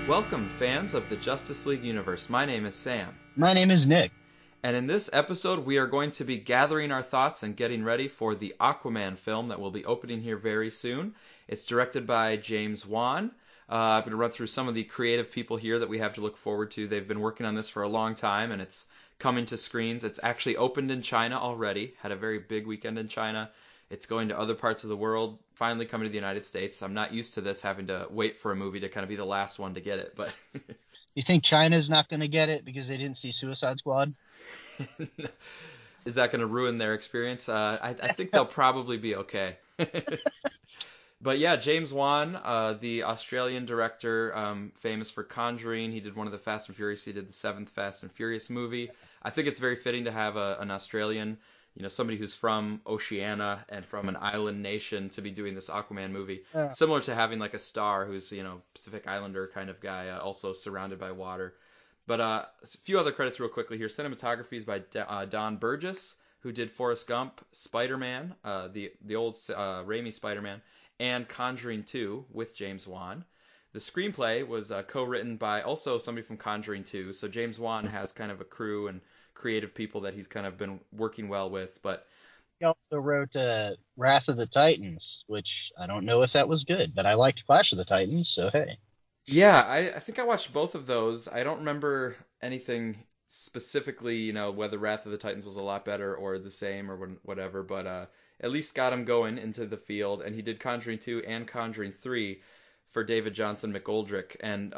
Welcome, fans of the Justice League universe. My name is Sam. My name is Nick. And in this episode, we are going to be gathering our thoughts and getting ready for the Aquaman film that will be opening here very soon. It's directed by James Wan. I'm going to run through some of the creative people here that we have to look forward to. They've been working on this for a long time, and it's coming to screens. It's actually opened in China already, had a very big weekend in China. It's going to other parts of the world, finally coming to the United States. I'm not used to this, having to wait for a movie to kind of be the last one to get it, but... You think China's not going to get it because they didn't see Suicide Squad? Is that going to ruin their experience? I think they'll probably be okay. But yeah, James Wan, the Australian director, famous for Conjuring. He did one of the Fast and Furious. He did the seventh Fast and Furious movie. I think it's very fitting to have an Australian, somebody who's from Oceania and from an island nation to be doing this Aquaman movie. Yeah. Similar to having like a star who's, Pacific Islander kind of guy, also surrounded by water. But a few other credits real quickly here. Cinematography is by Don Burgess, who did Forrest Gump, Spider-Man, the old Raimi Spider-Man, and Conjuring 2 with James Wan. The screenplay was co-written by also somebody from Conjuring 2. So James Wan has kind of a crew and creative people that he's kind of been working well with. But He also wrote Wrath of the Titans, which I don't know if that was good, but I liked Clash of the Titans, so hey. yeah, I think I watched both of those. I don't remember anything specifically, whether Wrath of the Titans was a lot better or the same or whatever, but at least got him going into the field. And he did Conjuring 2 and Conjuring 3 for David Johnson McGoldrick. And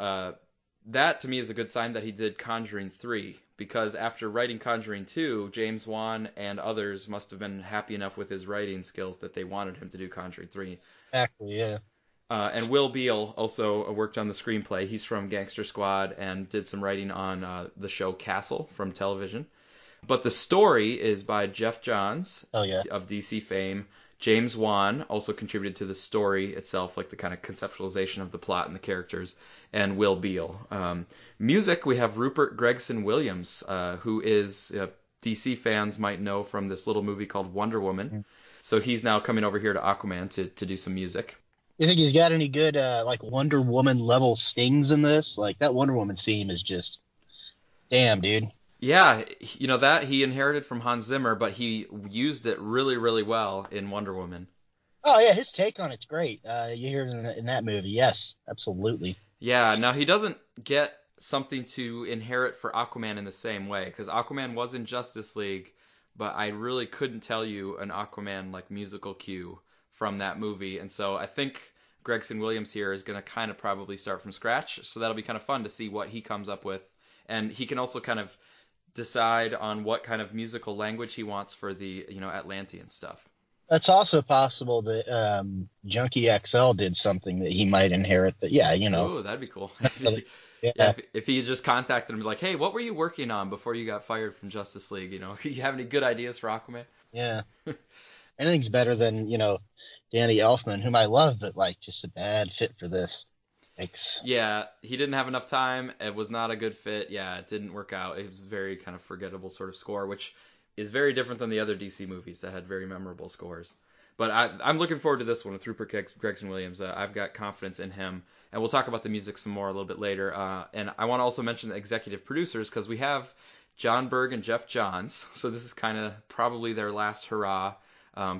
that to me is a good sign that he did Conjuring 3, because after writing Conjuring 2, James Wan and others must have been happy enough with his writing skills that they wanted him to do Conjuring 3. Exactly, yeah. And Will Beall also worked on the screenplay. He's from Gangster Squad and did some writing on the show Castle from television. But the story is by Jeff Johns Oh, yeah. of DC fame. James Wan also contributed to the story itself, like the kind of conceptualization of the plot and the characters, and Will Beall. Music, we have Rupert Gregson Williams, who is DC fans might know from this little movie called Wonder Woman. Mm-hmm. So he's now coming over here to Aquaman to do some music. You think he's got any good, Wonder Woman level stings in this? Like, that Wonder Woman theme is just, damn, dude. Yeah, that he inherited from Hans Zimmer, but he used it really, really well in Wonder Woman. Oh, yeah, his take on it's great. You hear it in that movie. Yes, absolutely. Yeah, now he doesn't get something to inherit for Aquaman in the same way, because Aquaman was in Justice League, but I really couldn't tell you an Aquaman like musical cue from that movie, and so I think Gregson Williams here is going to kind of probably start from scratch, so that'll be kind of fun to see what he comes up with, and he can also kind of decide on what kind of musical language he wants for the Atlantean stuff. That's also possible that Junkie XL did something that he might inherit. But yeah, Oh, that'd be cool. Really, Yeah, yeah, if he just contacted him, like, hey, what were you working on before you got fired from Justice League? You have any good ideas for Aquaman? yeah. Anything's better than Danny Elfman, whom I love, but just a bad fit for this. Thanks. Yeah, he didn't have enough time. It was not a good fit. Yeah, it didn't work out. It was very kind of forgettable sort of score, which is very different than the other DC movies that had very memorable scores. But I'm looking forward to this one with Rupert Gregson Williams. I've got confidence in him. And we'll talk about the music some more a little bit later. And I want to also mention the executive producers, because we have John Berg and Jeff Johns. So this is kind of probably their last hurrah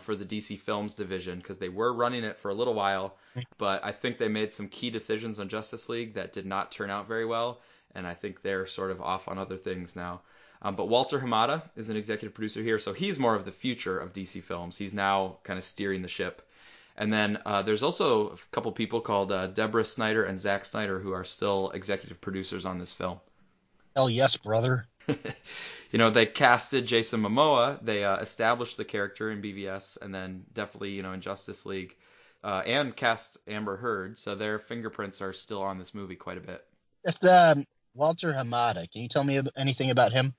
for the DC Films division, because they were running it for a little while. But I think they made some key decisions on Justice League that did not turn out very well. And I think they're sort of off on other things now. But Walter Hamada is an executive producer here, so he's more of the future of DC Films. He's now kind of steering the ship. And then there's also a couple people called Deborah Snyder and Zack Snyder who are still executive producers on this film. Hell yes, brother. They casted Jason Momoa. They established the character in BVS, and then definitely, in Justice League, and cast Amber Heard. So their fingerprints are still on this movie quite a bit. If Walter Hamada, can you tell me anything about him?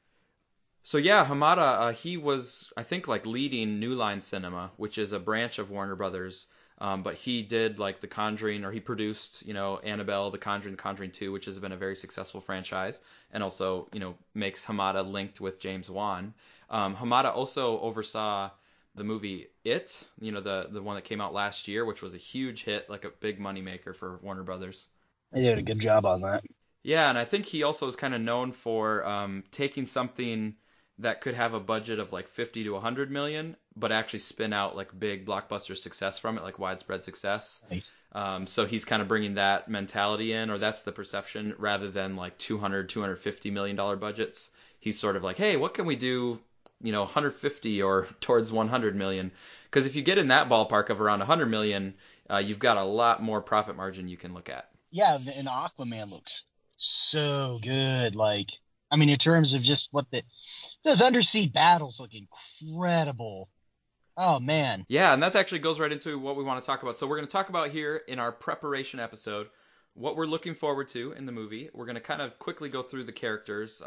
So yeah, Hamada, he was, I think, leading New Line Cinema, which is a branch of Warner Brothers. But he did The Conjuring, or he produced, Annabelle, The Conjuring 2, which has been a very successful franchise, and also, makes Hamada linked with James Wan. Hamada also oversaw the movie It, the one that came out last year, which was a huge hit, a big moneymaker for Warner Brothers. They did a good job on that. Yeah, and I think he also is kind of known for taking something that could have a budget of like 50 to 100 million, but actually spin out like big blockbuster success from it, like widespread success. Nice. So he's kind of bringing that mentality in, or that's the perception, rather than like 200, 250 million dollar budgets. He's sort of like, hey, what can we do, 150 or towards 100 million? Because if you get in that ballpark of around 100 million, you've got a lot more profit margin you can look at. Yeah, and Aquaman looks so good. Like, I mean, in terms of just those undersea battles look incredible. Oh man. Yeah, and that actually goes right into what we want to talk about. So we're going to talk about here in our preparation episode what we're looking forward to in the movie. We're going to kind of quickly go through the characters,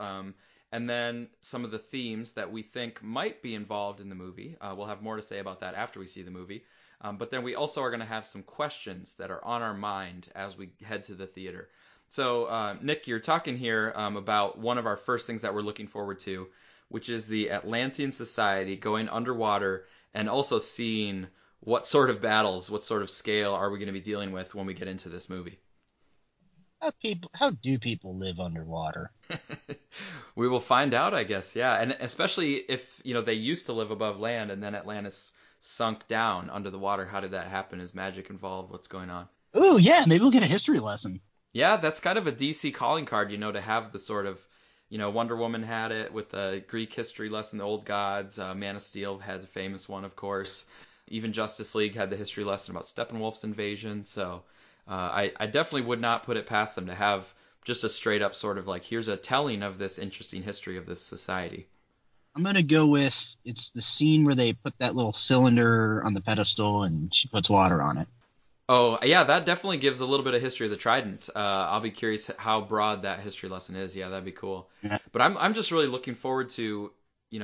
and then some of the themes that we think might be involved in the movie. We'll have more to say about that after we see the movie. But then we also are going to have some questions that are on our mind as we head to the theater. So, Nick, you're talking here about one of our first things that we're looking forward to, which is the Atlantean Society going underwater and also seeing what sort of battles, what sort of scale are we going to be dealing with when we get into this movie. How do people live underwater? We will find out, I guess. Yeah, and especially if, they used to live above land and then Atlantis sunk down under the water. How did that happen? Is magic involved? What's going on? Ooh, yeah, maybe we'll get a history lesson. Yeah, that's kind of a DC calling card, to have the sort of, Wonder Woman had it with the Greek history lesson, the old gods. Man of Steel had the famous one, of course. Even Justice League had the history lesson about Steppenwolf's invasion. So I definitely would not put it past them to have just a straight up sort of like, here's a telling of this interesting history of this society. I'm gonna go with it's the scene where they put that little cylinder on the pedestal and she puts water on it. Oh, yeah, that definitely gives a little bit of history of the Trident. I'll be curious how broad that history lesson is. Yeah, that'd be cool. Yeah. But I'm just really looking forward to,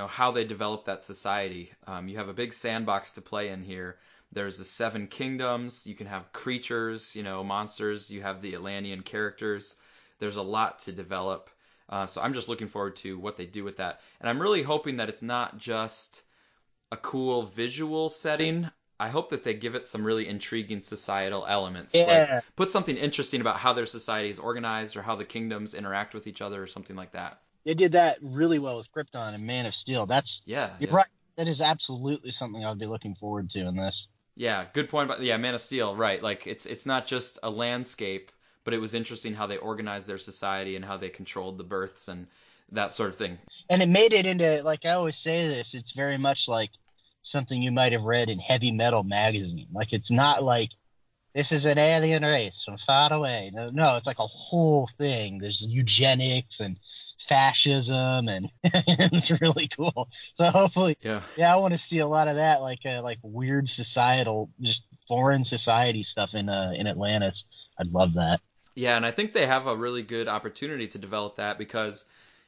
how they develop that society. You have a big sandbox to play in here. There's the seven kingdoms. You can have creatures, monsters. You have the Atlantean characters. There's a lot to develop. So I'm just looking forward to what they do with that. And I'm really hoping that it's not just a cool visual setting. I hope that they give it some really intriguing societal elements. Like Yeah. put something interesting about how their society is organized or how the kingdoms interact with each other or something like that. They did that really well with Krypton and Man of Steel. Yeah, You're yeah. right. That is absolutely something I would be looking forward to in this. Yeah, good point about Man of Steel, right. Like it's not just a landscape, but it was interesting how they organized their society and how they controlled the births and that sort of thing. And it made it into, like I always say this, it's very much like something you might have read in Heavy Metal magazine. Like it's not like this is an alien race from far away. No, no, it's like a whole thing. There's eugenics and fascism, and it's really cool. So hopefully, Yeah. yeah, I want to see a lot of that, like weird societal, just foreign society stuff in Atlantis. I'd love that. Yeah, and I think they have a really good opportunity to develop that because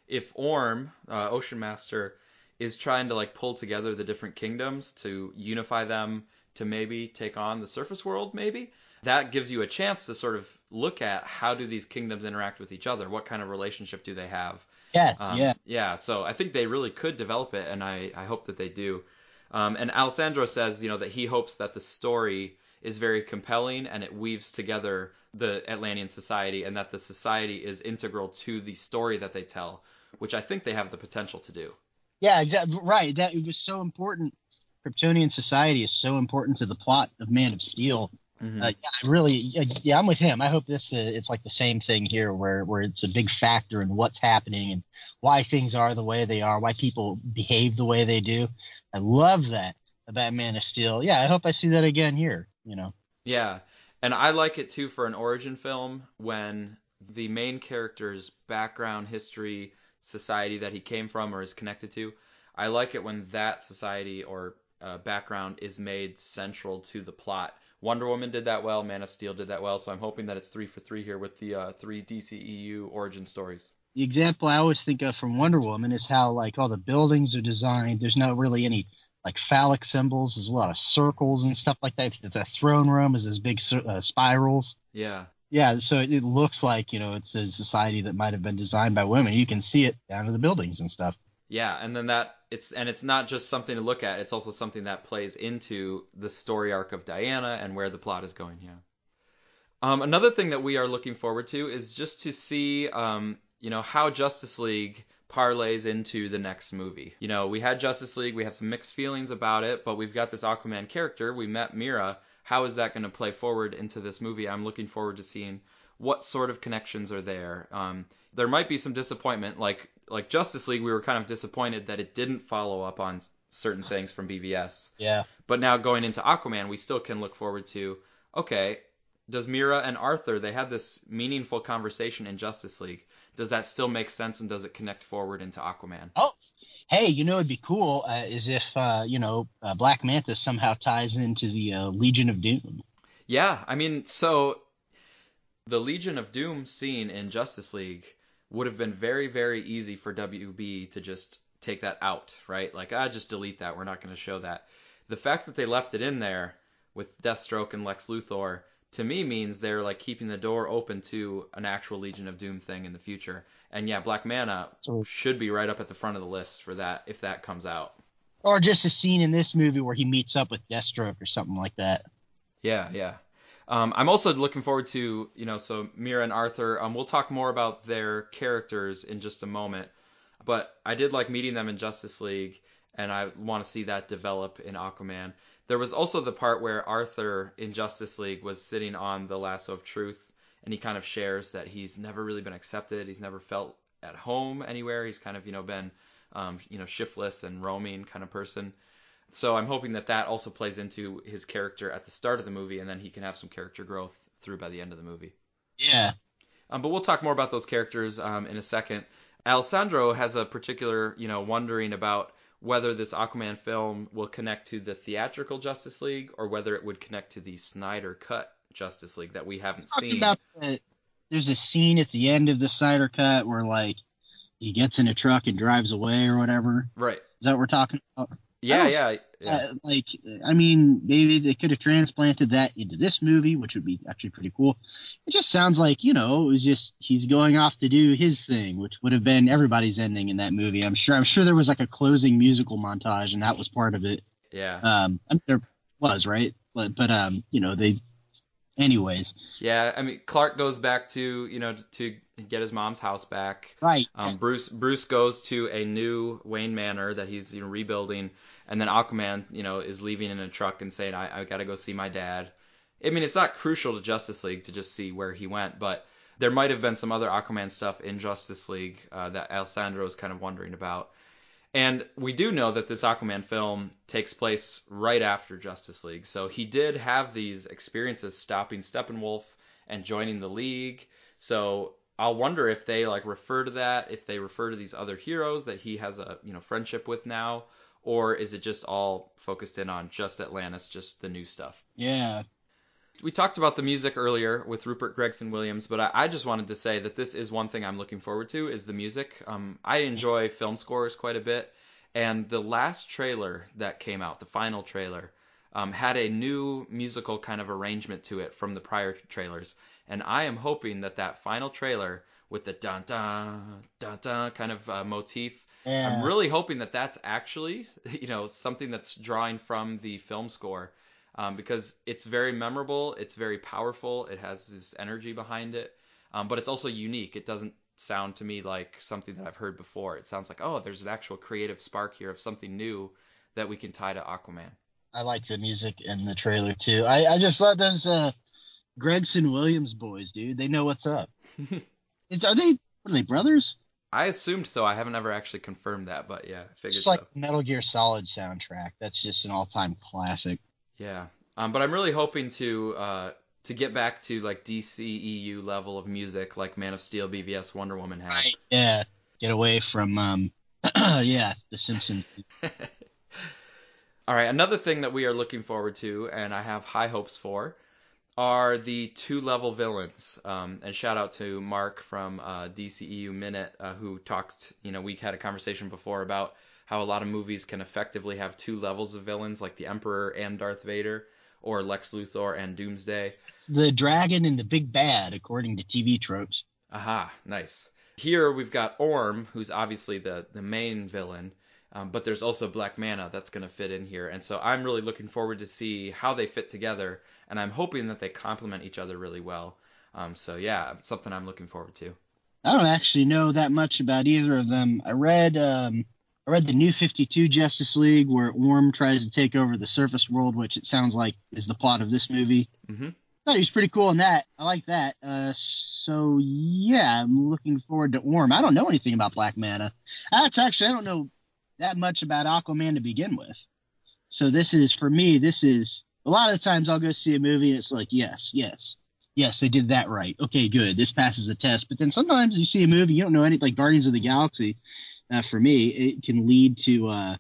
if Orm, Ocean Master, is trying to like pull together the different kingdoms to unify them to maybe take on the surface world, maybe that gives you a chance to sort of look at how do these kingdoms interact with each other? What kind of relationship do they have? Yes, yeah. Yeah, so I think they really could develop it, and I hope that they do. And Alessandro says, that he hopes that the story is very compelling and it weaves together the Atlantean society and that the society is integral to the story that they tell, which I think they have the potential to do. Yeah, exactly. Right. That it was so important. Kryptonian society is so important to the plot of Man of Steel. Hmm. Yeah, I really, yeah, I'm with him. I hope this it's like the same thing here, where it's a big factor in what's happening and why things are the way they are, why people behave the way they do. I love that about Man of Steel. Yeah, I hope I see that again here. Yeah, and I like it too for an origin film when the main character's background, history, society that he came from or is connected to. I like it when that society or background is made central to the plot. Wonder Woman did that well, Man of Steel did that well, so I'm hoping that it's 3 for 3 here with the three DCEU origin stories. The example I always think of from Wonder Woman is how like all the buildings are designed. There's not really any like phallic symbols. There's a lot of circles and stuff like that. The throne room is those big spirals. Yeah. Yeah, so it looks like, it's a society that might have been designed by women. You can see it down to the buildings and stuff. Yeah, and then it's not just something to look at, it's also something that plays into the story arc of Diana and where the plot is going, yeah. Another thing that we are looking forward to is just to see, how Justice League parlays into the next movie. We had Justice League, we have some mixed feelings about it, but we've got this Aquaman character. We met Mira. How is that going to play forward into this movie? I'm looking forward to seeing what sort of connections are there. There might be some disappointment, like Justice League. We were kind of disappointed that it didn't follow up on certain things from BVS. Yeah. But now going into Aquaman, we still can look forward to, okay, does Mira and Arthur, they had this meaningful conversation in Justice League. Does that still make sense, and does it connect forward into Aquaman? Oh, hey, it'd be cool is if, Black Manta somehow ties into the Legion of Doom. Yeah, I mean, so the Legion of Doom scene in Justice League would have been very, very easy for WB to just take that out, right? Like, just delete that. We're not going to show that. The fact that they left it in there with Deathstroke and Lex Luthor, to me, means they're like keeping the door open to an actual Legion of Doom thing in the future. And yeah, Black Manta should be right up at the front of the list for that if that comes out. Or just a scene in this movie where he meets up with Deathstroke or something like that. Yeah, yeah. I'm also looking forward to, so Mira and Arthur. We'll talk more about their characters in just a moment. But I did like meeting them in Justice League, and I want to see that develop in Aquaman. There was also the part where Arthur in Justice League was sitting on the lasso of truth, and he kind of shares that he's never really been accepted. He's never felt at home anywhere. He's kind of, been, shiftless and roaming kind of person. So I'm hoping that also plays into his character at the start of the movie, and then he can have some character growth through by the end of the movie. Yeah. But we'll talk more about those characters in a second. Alessandro has a particular, wondering about whether this Aquaman film will connect to the theatrical Justice League or whether it would connect to the Snyder Cut Justice League that we haven't seen. There's a scene at the end of the Snyder Cut where, like, he gets in a truck and drives away or whatever. Right. Is that what we're talking about? Yeah. Maybe they could have transplanted that into this movie, which would be actually pretty cool. It just sounds like, it was just he's going off to do his thing, which would have been everybody's ending in that movie. I'm sure there was like a closing musical montage, and that was part of it. Yeah. There was, right? But they. Anyways. Yeah, I mean, Clark goes back to to get his mom's house back. Right. Bruce goes to a new Wayne Manor that he's rebuilding, and then Aquaman is leaving in a truck and saying, I got to go see my dad. I mean, it's not crucial to Justice League to just see where he went, but there might have been some other Aquaman stuff in Justice League that Alessandro is kind of wondering about. And we do know that this Aquaman film takes place right after Justice League. So he did have these experiences stopping Steppenwolf and joining the League. So I'll wonder if they refer to that, if they refer to these other heroes that he has a friendship with now, or is it just all focused in on just Atlantis, just the new stuff? Yeah. We talked about the music earlier with Rupert Gregson-Williams, but I just wanted to say that this is one thing I'm looking forward to is the music. I enjoy film scores quite a bit, and the last trailer that came out, the final trailer, had a new musical kind of arrangement to it from the prior trailers, and I am hoping that final trailer with the dun-dun, dun-dun kind of motif, yeah. I'm really hoping that's actually something that's drawing from the film score. Because it's very memorable, it's very powerful, it has this energy behind it, but it's also unique. It doesn't sound to me like something that I've heard before. It sounds like, there's an actual creative spark here of something new that we can tie to Aquaman. I like the music in the trailer, too. I just thought those Gregson-Williams boys, dude. They know what's up. Are they brothers? I assumed so. I haven't ever actually confirmed that, but yeah, I figured It's like the Metal Gear Solid soundtrack. That's just an all-time classic. Yeah, but I'm really hoping to get back to like DCEU level of music, like Man of Steel, BVS, Wonder Woman had. Right. Yeah, get away from The Simpsons. All right, another thing that we are looking forward to, and I have high hopes for, are the 2-level villains. And shout out to Mark from DCEU Minute, who talked. We had a conversation before about how a lot of movies can effectively have 2 levels of villains, like the Emperor and Darth Vader, or Lex Luthor and Doomsday. The dragon and the big bad, according to TV tropes. Aha, nice. Here we've got Orm, who's obviously the main villain, But there's also Black Manta that's going to fit in here. And so I'm really looking forward to see how they fit together. And I'm hoping that they complement each other really well. So yeah, it's something I'm looking forward to. I don't actually know that much about either of them. I read the New 52 Justice League where Orm tries to take over the surface world, which it sounds like is the plot of this movie. Mm-hmm. I thought he was pretty cool in that. I like that. So yeah, I'm looking forward to Orm. I don't know anything about Black Manta. I don't know that much about Aquaman to begin with. So for me, this is a lot of the times I'll go see a movie and it's like, yes, they did that right. Okay, good. This passes the test. But then sometimes you see a movie, you don't know anything, like Guardians of the Galaxy. For me, it can lead to a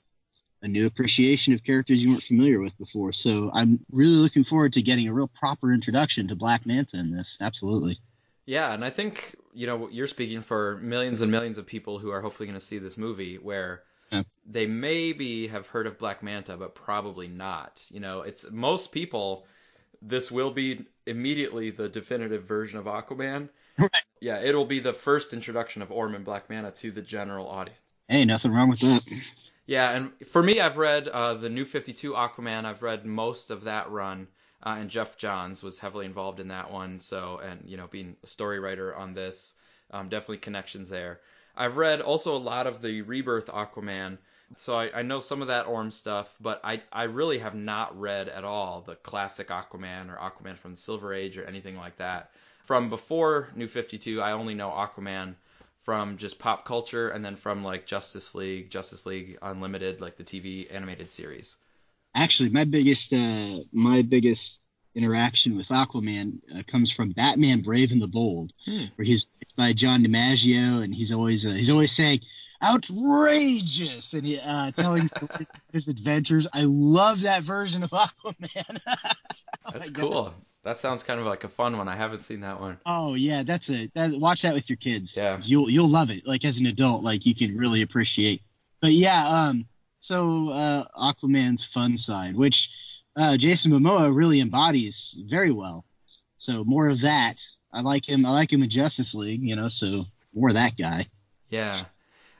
new appreciation of characters you weren't familiar with before. So I'm really looking forward to getting a real proper introduction to Black Manta in this. Absolutely. Yeah, and I think, you're speaking for millions and millions of people who are hopefully going to see this movie where they maybe have heard of Black Manta, but probably not. It's most people, this will be immediately the definitive version of Aquaman. Right. Yeah, it'll be the first introduction of Orm and Black Manta to the general audience. Hey, nothing wrong with that. Yeah, and for me, I've read the New 52 Aquaman. I've read most of that run, and Jeff Johns was heavily involved in that one. So, and being a story writer on this, definitely connections there. I've read also a lot of the Rebirth Aquaman, so I know some of that Orm stuff, but I really have not read at all the classic Aquaman or Aquaman from the Silver Age or anything like that. From before New 52, I only know Aquaman from just pop culture and then from like Justice League Unlimited, like the TV animated series. Actually, my biggest interaction with Aquaman comes from Batman: Brave and the Bold, where it's by John DiMaggio, and he's always saying outrageous and telling his adventures. I love that version of Aquaman. That's cool. That sounds kind of like a fun one. I haven't seen that one. Oh yeah, watch that with your kids. Yeah, you'll love it. Like as an adult, like you can really appreciate. But yeah, so Aquaman's fun side, which Jason Momoa really embodies very well. So more of that. I like him in Justice League, so more of that guy. Yeah.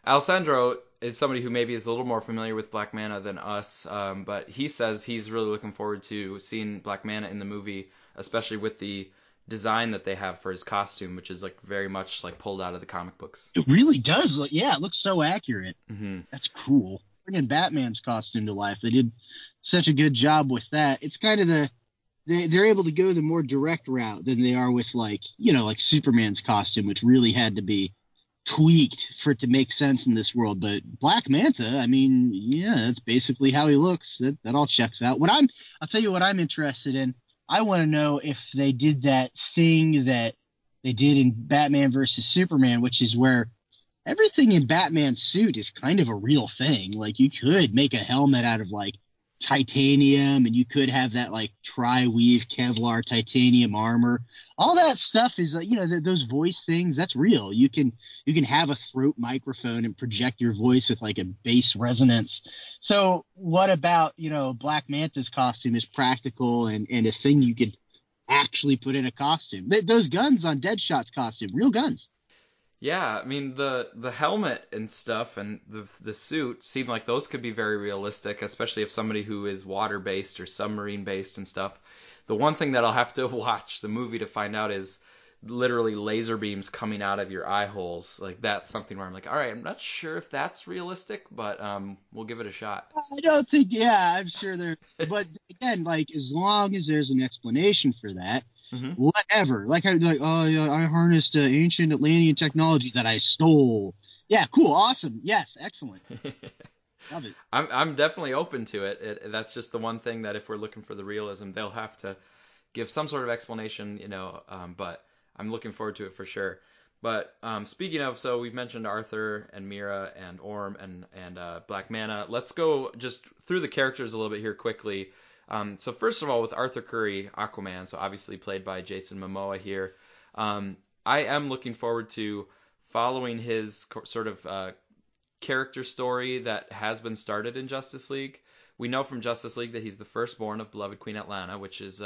Alessandro is somebody who maybe is a little more familiar with Black Manta than us, but he says he's really looking forward to seeing Black Manta in the movie, especially with the design that they have for his costume, which is like very much like pulled out of the comic books. It really does look, yeah, it looks so accurate. Mm-hmm. That's cool. Bringing Batman's costume to life. They did such a good job with that. It's kind of they're able to go the more direct route than they are with like Superman's costume, which really had to be tweaked for it to make sense in this world. But Black Manta, I mean, yeah, that's basically how he looks. That all checks out. I'll tell you what I'm interested in. I want to know if they did that thing that they did in Batman versus Superman, which is where everything in Batman's suit is kind of a real thing. Like you could make a helmet out of like titanium, and you could have that like tri-weave Kevlar titanium armor. All that stuff is those voice things, that's real. You can have a throat microphone and project your voice with like a bass resonance. So what about Black Manta's costume is practical and a thing you could actually put in a costume. Those guns on Deadshot's costume, real guns. Yeah, I mean the helmet and stuff and the suit seem like those could be very realistic, especially if somebody who is water based or submarine based and stuff. The one thing that I'll have to watch the movie to find out is literally laser beams coming out of your eye holes. Like that's something where I'm like, all right, I'm not sure if that's realistic, but we'll give it a shot. I don't think, yeah, I'm sure there. But again, like as long as there's an explanation for that. Mm-hmm. Whatever. Like oh yeah, I harnessed ancient Atlantean technology that I stole. Yeah, cool, awesome. Yes, excellent. Love it. I'm definitely open to it. That's just the one thing that if we're looking for the realism, they'll have to give some sort of explanation, but I'm looking forward to it for sure. But speaking of, so we've mentioned Arthur and Mira and Orm and Black Manta. Let's go just through the characters a little bit here quickly. So first of all, with Arthur Curry, Aquaman, so obviously played by Jason Momoa here, I am looking forward to following his sort of character story that has been started in Justice League. We know from Justice League that he's the firstborn of beloved Queen Atlanna, which is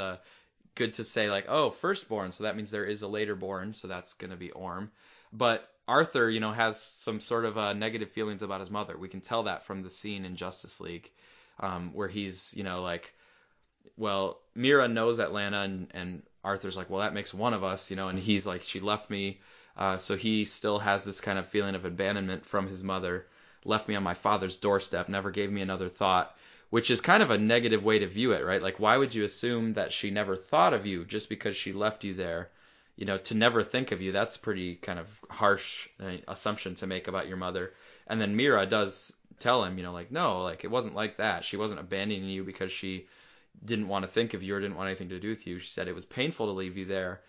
good to say like, oh, firstborn, so that means there is a later born, so that's gonna be Orm. But Arthur, has some sort of negative feelings about his mother. We can tell that from the scene in Justice League, where he's, like, well, Mira knows Atlanta, and Arthur's like, well, that makes one of us, and he's like, she left me. So he still has this kind of feeling of abandonment from his mother, left me on my father's doorstep, never gave me another thought, which is kind of a negative way to view it, right? Like, why would you assume that she never thought of you just because she left you there? To never think of you, that's pretty kind of harsh assumption to make about your mother. And then Mira does tell him, like, no, like, it wasn't like that. She wasn't abandoning you because she didn't want to think of you or didn't want anything to do with you. She said it was painful to leave you there,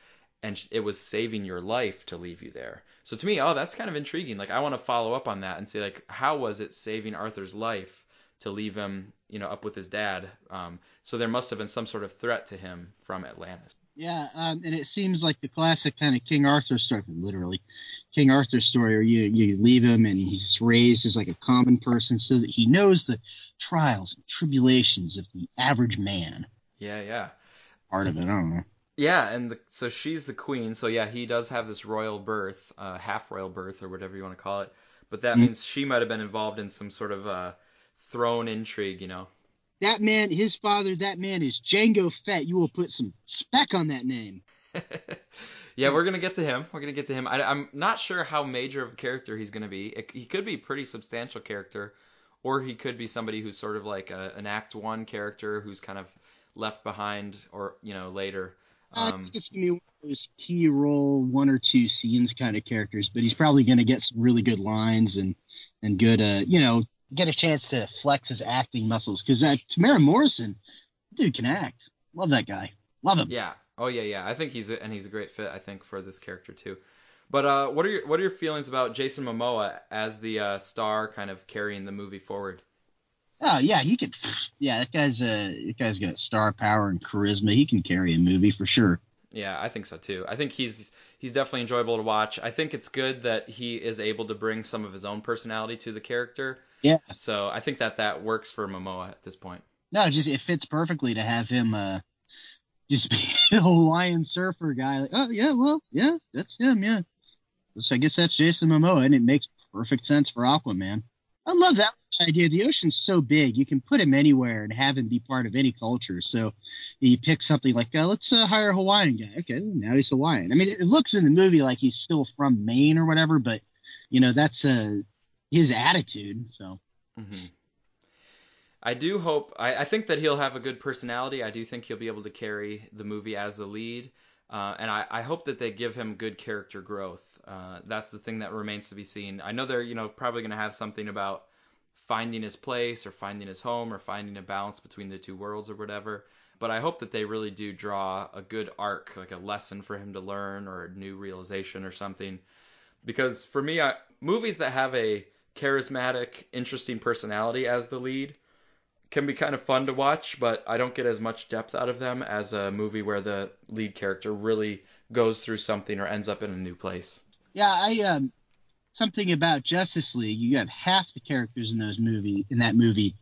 and it was saving your life to leave you there. So to me, that's kind of intriguing. Like, I want to follow up on that and say, like, how was it saving Arthur's life to leave him, up with his dad? So there must have been some sort of threat to him from Atlantis. Yeah, and it seems like the classic kind of King Arthur story, literally, King Arthur story, where you leave him and he's raised as like a common person so that he knows the trials and tribulations of the average man. Yeah. Part of it, I don't know. Yeah, and so she's the queen. So yeah, he does have this royal birth, half royal birth or whatever you want to call it. But that means she might have been involved in some sort of throne intrigue, That man, his father, that man is Jango Fett. You will put some spec on that name. Yeah, we're going to get to him. I'm not sure how major of a character he's going to be. He could be a pretty substantial character, or he could be somebody who's sort of like an Act 1 character who's kind of left behind or, later. I think it's going to be one of those key role, 1 or 2 scenes kind of characters, but he's probably going to get some really good lines and good, get a chance to flex his acting muscles. Because Tamara Morrison, dude, can act. Love that guy. Love him. Yeah. Oh yeah. I think he's a great fit, I think, for this character too. But what are your feelings about Jason Momoa as the star, kind of carrying the movie forward? Oh yeah, he could. Yeah, that guy's got star power and charisma. He can carry a movie for sure. Yeah, I think so too. I think he's definitely enjoyable to watch. I think it's good that he is able to bring some of his own personality to the character. Yeah. So I think that works for Momoa at this point. No, it fits perfectly to have him just be a Hawaiian surfer guy. Like, oh yeah, well, yeah, that's him. Yeah. So I guess that's Jason Momoa, and it makes perfect sense for Aquaman. I love that idea. The ocean's so big, you can put him anywhere and have him be part of any culture. So you pick something like, let's hire a Hawaiian guy. Okay, now he's Hawaiian. I mean, it looks in the movie like he's still from Maine or whatever, but, that's his attitude. So. Mm-hmm. I do hope, I think that he'll have a good personality. I do think he'll be able to carry the movie as the lead. And I hope that they give him good character growth. That's the thing that remains to be seen. I know they're, probably going to have something about finding his place or finding his home or finding a balance between the two worlds or whatever. But I hope that they really do draw a good arc, like a lesson for him to learn or a new realization or something. Because for me, movies that have a charismatic, interesting personality as the lead can be kind of fun to watch, but I don't get as much depth out of them as a movie where the lead character really goes through something or ends up in a new place. Yeah, something about Justice League. You have half the characters in that movie.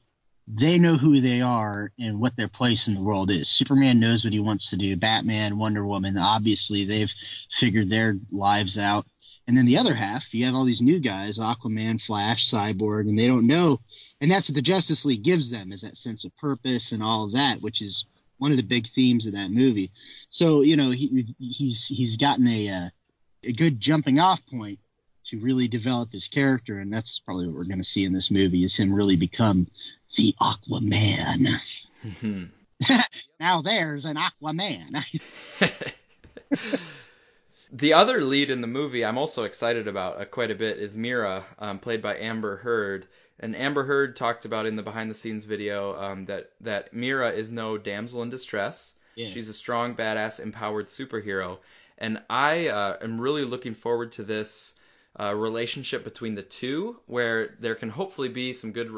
They know who they are and what their place in the world is. Superman knows what he wants to do. Batman, Wonder Woman, obviously they've figured their lives out. And then the other half, you have all these new guys, Aquaman, Flash, Cyborg, and they don't know. And that's what the Justice League gives them, is that sense of purpose and all of that, which is one of the big themes of that movie. So, he's gotten a good jumping off point to really develop his character, and that's probably what we're going to see in this movie, is him really become the Aquaman. Now there's an Aquaman. The other lead in the movie I'm also excited about quite a bit is Mira, played by Amber Heard. And Amber Heard talked about in the behind-the-scenes video that Mira is no damsel in distress. Yeah. She's a strong, badass, empowered superhero. And I am really looking forward to this relationship between the two, where there can hopefully be some good,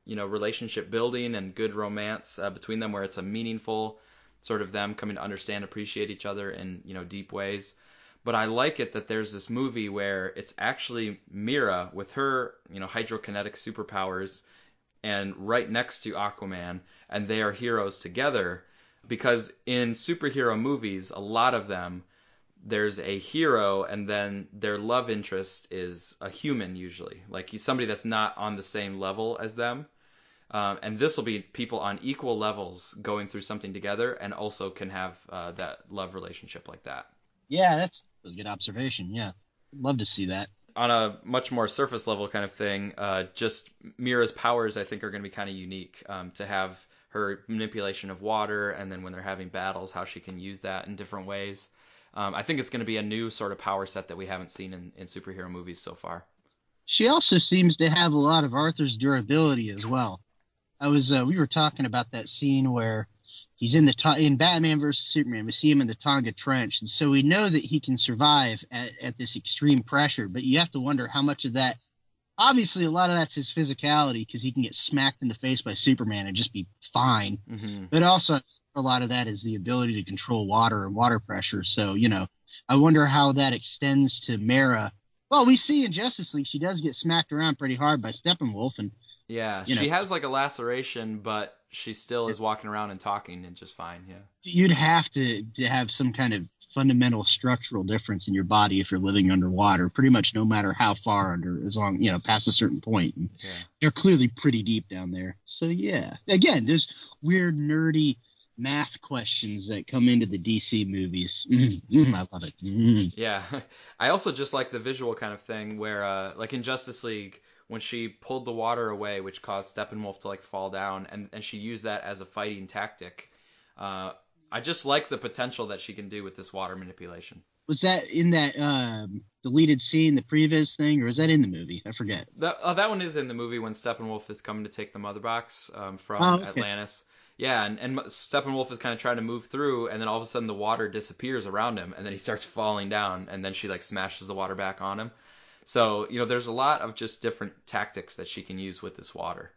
relationship building and good romance between them, where it's a meaningful sort of them coming to understand, appreciate each other in, deep ways. But I like it that there's this movie where it's actually Mira with her, hydrokinetic superpowers and right next to Aquaman, and they are heroes together. Because in superhero movies, a lot of them, there's a hero and then their love interest is a human usually. Like he's somebody that's not on the same level as them. And this will be people on equal levels going through something together and also can have that love relationship like that. Yeah, that's a good observation. Yeah, love to see that. On a much more surface level kind of thing, just Mira's powers I think are going to be kind of unique, to have her manipulation of water and then when they're having battles, how she can use that in different ways. I think it's going to be a new sort of power set that we haven't seen in superhero movies so far. She also seems to have a lot of Arthur's durability as well. We were talking about that scene where he's in Batman versus Superman. We see him in the Tonga Trench, and so we know that he can survive at this extreme pressure. But you have to wonder how much of that. Obviously, a lot of that's his physicality because he can get smacked in the face by Superman and just be fine. Mm-hmm. But also, a lot of that is the ability to control water and water pressure. So, I wonder how that extends to Mera. Well, we see in Justice League she does get smacked around pretty hard by Steppenwolf, and yeah, she has like a laceration, but she still is walking around and talking and just fine. Yeah, you'd have to have some kind of fundamental structural difference in your body if you're living underwater, pretty much no matter how far under, as long, past a certain point. And yeah. They're clearly pretty deep down there. So, yeah. Again, there's weird, nerdy math questions that come into the DC movies. I love it. Yeah. I also just like the visual kind of thing where, like in Justice League, when she pulled the water away, which caused Steppenwolf to like fall down, and she used that as a fighting tactic. I just like the potential that she can do with this water manipulation. Was that in that deleted scene, the previous thing, or is that in the movie? I forget. That one is in the movie when Steppenwolf is coming to take the mother box from Atlantis. Yeah, and Steppenwolf is kind of trying to move through, and then all of a sudden the water disappears around him, and then he starts falling down, and then she like smashes the water back on him. So, there's a lot of just different tactics that she can use with this water.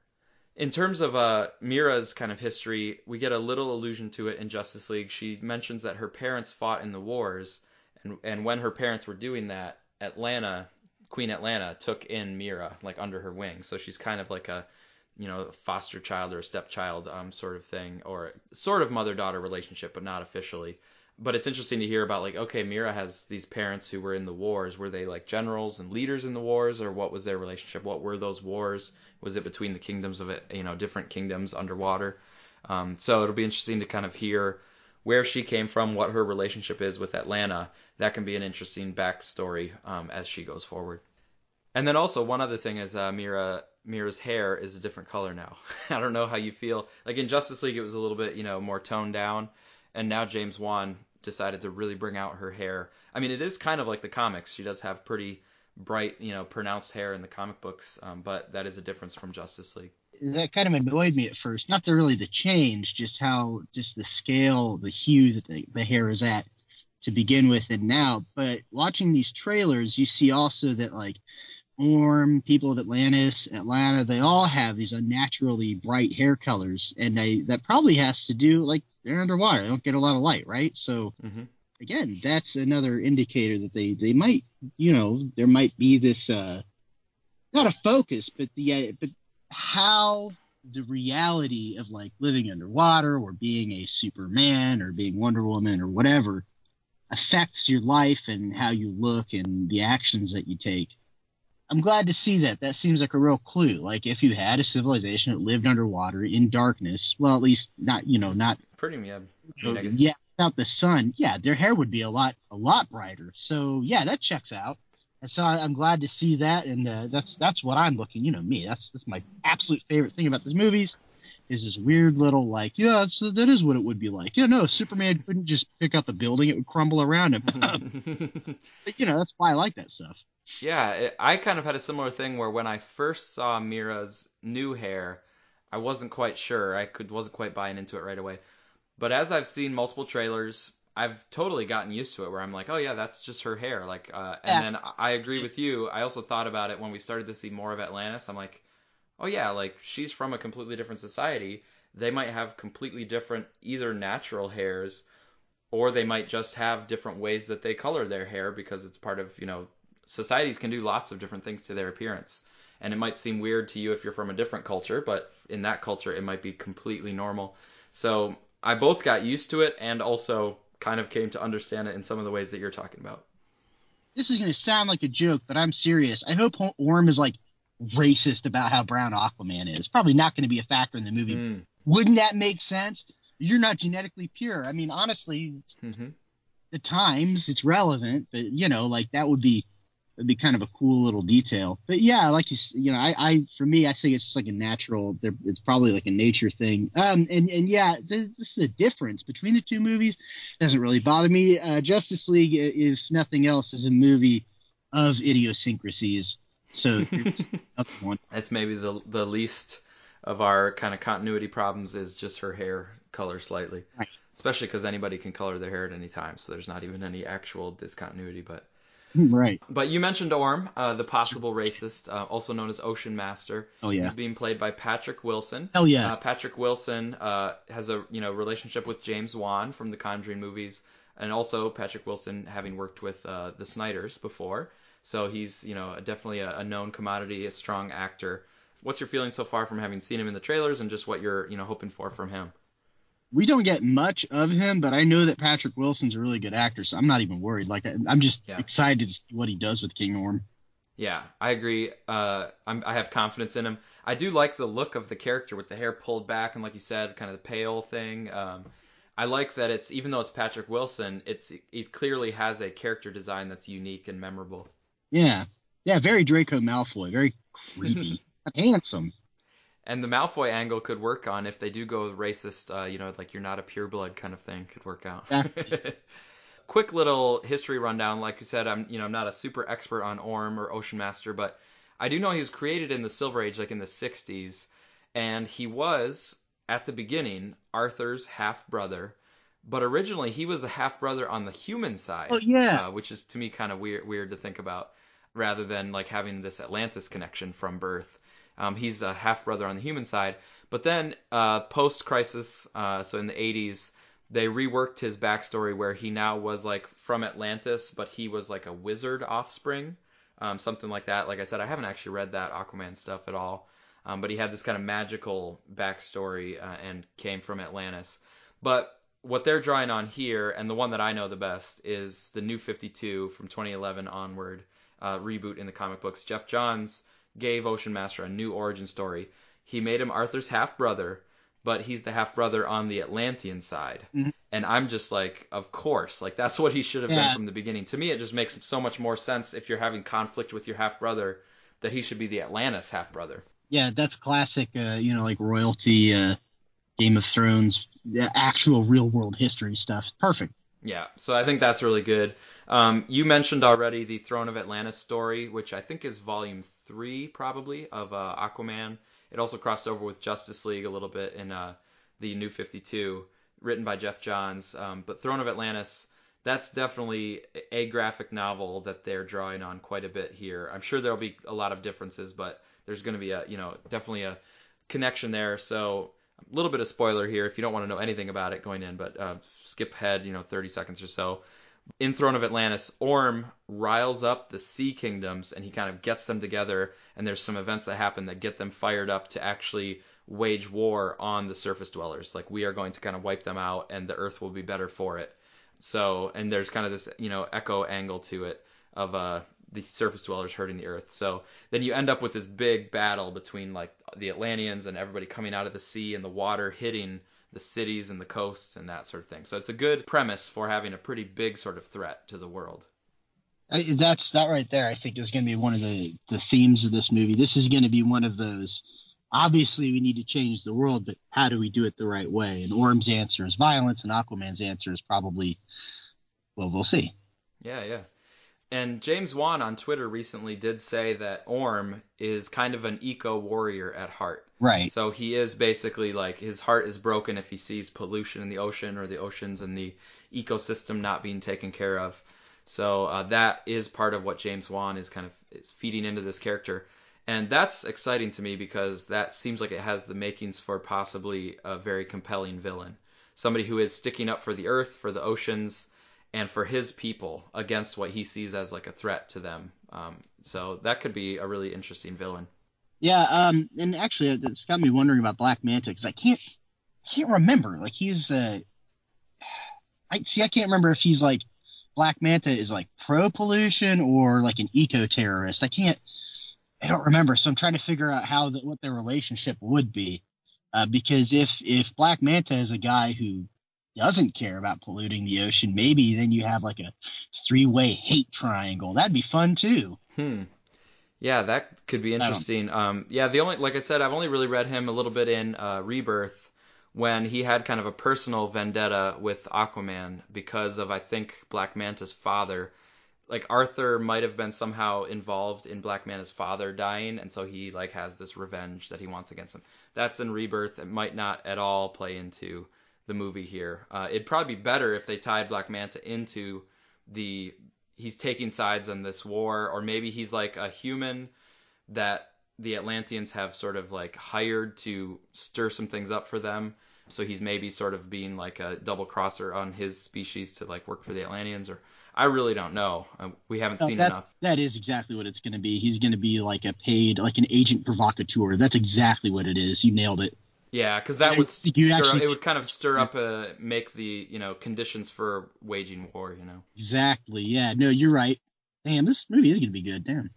In terms of Mira's kind of history, we get a little allusion to it in Justice League. She mentions that her parents fought in the wars, and when her parents were doing that, Queen Atlanta took in Mira, like under her wing. So she's kind of like a foster child or a stepchild sort of thing, or sort of mother-daughter relationship, but not officially. But it's interesting to hear about, like, okay, Mira has these parents who were in the wars. Were they like generals and leaders in the wars, or what was their relationship? What were those wars? Was it between the kingdoms of it, different kingdoms underwater? So it'll be interesting to kind of hear where she came from, what her relationship is with Atlanta. That can be an interesting backstory as she goes forward. And then also one other thing is Mira's hair is a different color now. I don't know how you feel. Like in Justice League, it was a little bit, more toned down. And now James Wan decided to really bring out her hair. I mean, it is kind of like the comics. She does have pretty bright, pronounced hair in the comic books, but that is a difference from Justice League. That kind of annoyed me at first. Not really the change, just the scale, the hue that the hair is at to begin with and now. But watching these trailers, you see also that, like, Orm, people of Atlanta, they all have these unnaturally bright hair colors. And that probably has to do, like, they're underwater. They don't get a lot of light, right? So, Again, that's another indicator that they might, there might be this, not a focus, but how the reality of, like, living underwater or being a Superman or being Wonder Woman or whatever affects your life and how you look and the actions that you take. I'm glad to see that. That seems like a real clue. Like, if you had a civilization that lived underwater in darkness, well, at least not pretty, without the sun, their hair would be a lot brighter. So yeah, that checks out. And so I'm glad to see that, and that's what I'm looking. Me. That's my absolute favorite thing about these movies is this weird little, like, that is what it would be like. No, Superman couldn't just pick up a building; it would crumble around him. But that's why I like that stuff. Yeah, I kind of had a similar thing where when I first saw Mira's new hair, I wasn't quite sure. Wasn't quite buying into it right away. But as I've seen multiple trailers, I've totally gotten used to it where I'm like, oh yeah, that's just her hair. Like, and then I agree with you. I also thought about it when we started to see more of Atlantis. I'm like, oh yeah, like she's from a completely different society. They might have completely different either natural hairs, or they might just have different ways that they color their hair because it's part of, societies can do lots of different things to their appearance. And it might seem weird to you if you're from a different culture, but in that culture, it might be completely normal. So I both got used to it and also kind of came to understand it in some of the ways that you're talking about. This is going to sound like a joke, but I'm serious. I hope Orm is like racist about how brown Aquaman is. Probably not going to be a factor in the movie. Wouldn't that make sense? You're not genetically pure. I mean, honestly, the times it's relevant, but like that would be kind of a cool little detail. But yeah, like I for me, I think it's just like a natural. It's probably like a nature thing. And yeah, this is a difference between the two movies. It doesn't really bother me. Justice League, if nothing else, is a movie of idiosyncrasies. So one. That's maybe the least of our kind of continuity problems is just her hair color slightly. Right. Especially because anybody can color their hair at any time, so there's not even any actual discontinuity. But right. But you mentioned Orm, the possible racist, also known as Ocean Master. Oh yeah. He's being played by Patrick Wilson. Hell yes. Patrick Wilson has a relationship with James Wan from the Conjuring movies, and also Patrick Wilson having worked with the Snyders before. So he's definitely a known commodity, a strong actor. What's your feeling so far from having seen him in the trailers, and just what you're hoping for from him? We don't get much of him, but I know that Patrick Wilson's a really good actor, so I'm not even worried. Like, I'm just excited to see what he does with King Orm. Yeah, I agree. I have confidence in him. I do like the look of the character with the hair pulled back and, like you said, kind of the pale thing. I like that even though it's Patrick Wilson, he clearly has a character design that's unique and memorable. Yeah, very Draco Malfoy, very creepy, handsome. And the Malfoy angle could work on if they do go with racist, like you're not a pureblood kind of thing could work out. Quick little history rundown. Like you said, I'm not a super expert on Orm or Ocean Master, but I do know he was created in the Silver Age, like in the 60s, and he was at the beginning Arthur's half brother, but originally he was the half brother on the human side. Oh yeah, which is to me kind of weird to think about, rather than like having this Atlantis connection from birth. He's a half-brother on the human side. But then post-crisis, so in the 80s, they reworked his backstory where he now was like from Atlantis, but he was like a wizard offspring, something like that. Like I said, I haven't actually read that Aquaman stuff at all. But he had this kind of magical backstory and came from Atlantis. But what they're drawing on here, and the one that I know the best, is the New 52 from 2011 onward reboot in the comic books. Jeff Johns gave Ocean Master a new origin story. He made him Arthur's half-brother, but he's the half-brother on the Atlantean side. Mm-hmm. And I'm just like, of course. Like, that's what he should have been from the beginning. To me, it just makes so much more sense if you're having conflict with your half-brother that he should be the Atlantis half-brother. Yeah, that's classic, like royalty, Game of Thrones, actual real-world history stuff. Perfect. Yeah, so I think that's really good. You mentioned already the Throne of Atlantis story, which I think is volume 3 probably of Aquaman. It also crossed over with Justice League a little bit in the New 52, written by Jeff Johns. But Throne of Atlantis, that's definitely a graphic novel that they're drawing on quite a bit here. I'm sure there'll be a lot of differences, but there's going to be definitely a connection there. So a little bit of spoiler here if you don't want to know anything about it going in, but skip ahead 30 seconds or so. In Throne of Atlantis, Orm riles up the sea kingdoms and he kind of gets them together, and there's some events that happen that get them fired up to actually wage war on the surface dwellers. Like, we are going to kind of wipe them out and the earth will be better for it. So, and there's kind of this, echo angle to it of the surface dwellers hurting the earth. So then you end up with this big battle between like the Atlanteans and everybody coming out of the sea and the water hitting the cities and the coasts and that sort of thing. So it's a good premise for having a pretty big sort of threat to the world. That right there, I think, is going to be one of the themes of this movie. This is going to be one of those, obviously we need to change the world, but how do we do it the right way? And Orm's answer is violence, and Aquaman's answer is probably, well, we'll see. Yeah. And James Wan on Twitter recently did say that Orm is kind of an eco-warrior at heart. Right. So he is basically like, his heart is broken if he sees pollution in the ocean or the oceans and the ecosystem not being taken care of. So that is part of what James Wan is feeding into this character. And that's exciting to me because that seems like it has the makings for possibly a very compelling villain. Somebody who is sticking up for the earth, for the oceans, and for his people against what he sees as like a threat to them. So that could be a really interesting villain. Yeah, and actually it's got me wondering about Black Manta, because I can't can't remember. Like he's I can't remember if he's like Black Manta is like pro pollution or like an eco terrorist. I don't remember. So I'm trying to figure out what their relationship would be. Because if Black Manta is a guy who doesn't care about polluting the ocean, maybe then you have like a three-way hate triangle. That'd be fun too. Hmm. Yeah, that could be I don't. interesting. Yeah, like I said, I've only really read him a little bit in Rebirth when he had kind of a personal vendetta with Aquaman because of, I think, Black Manta's father. Like Arthur might have been somehow involved in Black Manta's father dying, and so he like has this revenge that he wants against him. That's in Rebirth. It might not at all play into the movie here. It'd probably be better if they tied Black Manta into the he's taking sides in this war, or maybe he's like a human that the Atlanteans have sort of like hired to stir some things up for them. So he's maybe sort of being like a double crosser on his species to like work for the Atlanteans, or I really don't know. We haven't No, seen enough. that is exactly what it's going to be. He's going to be like like an agent provocateur. That's exactly what it is. You nailed it. Yeah, because that I would think you stir. actually It would kind of stir up, make the conditions for waging war. exactly. Yeah. No, you're right. Damn, this movie is going to be good. Damn.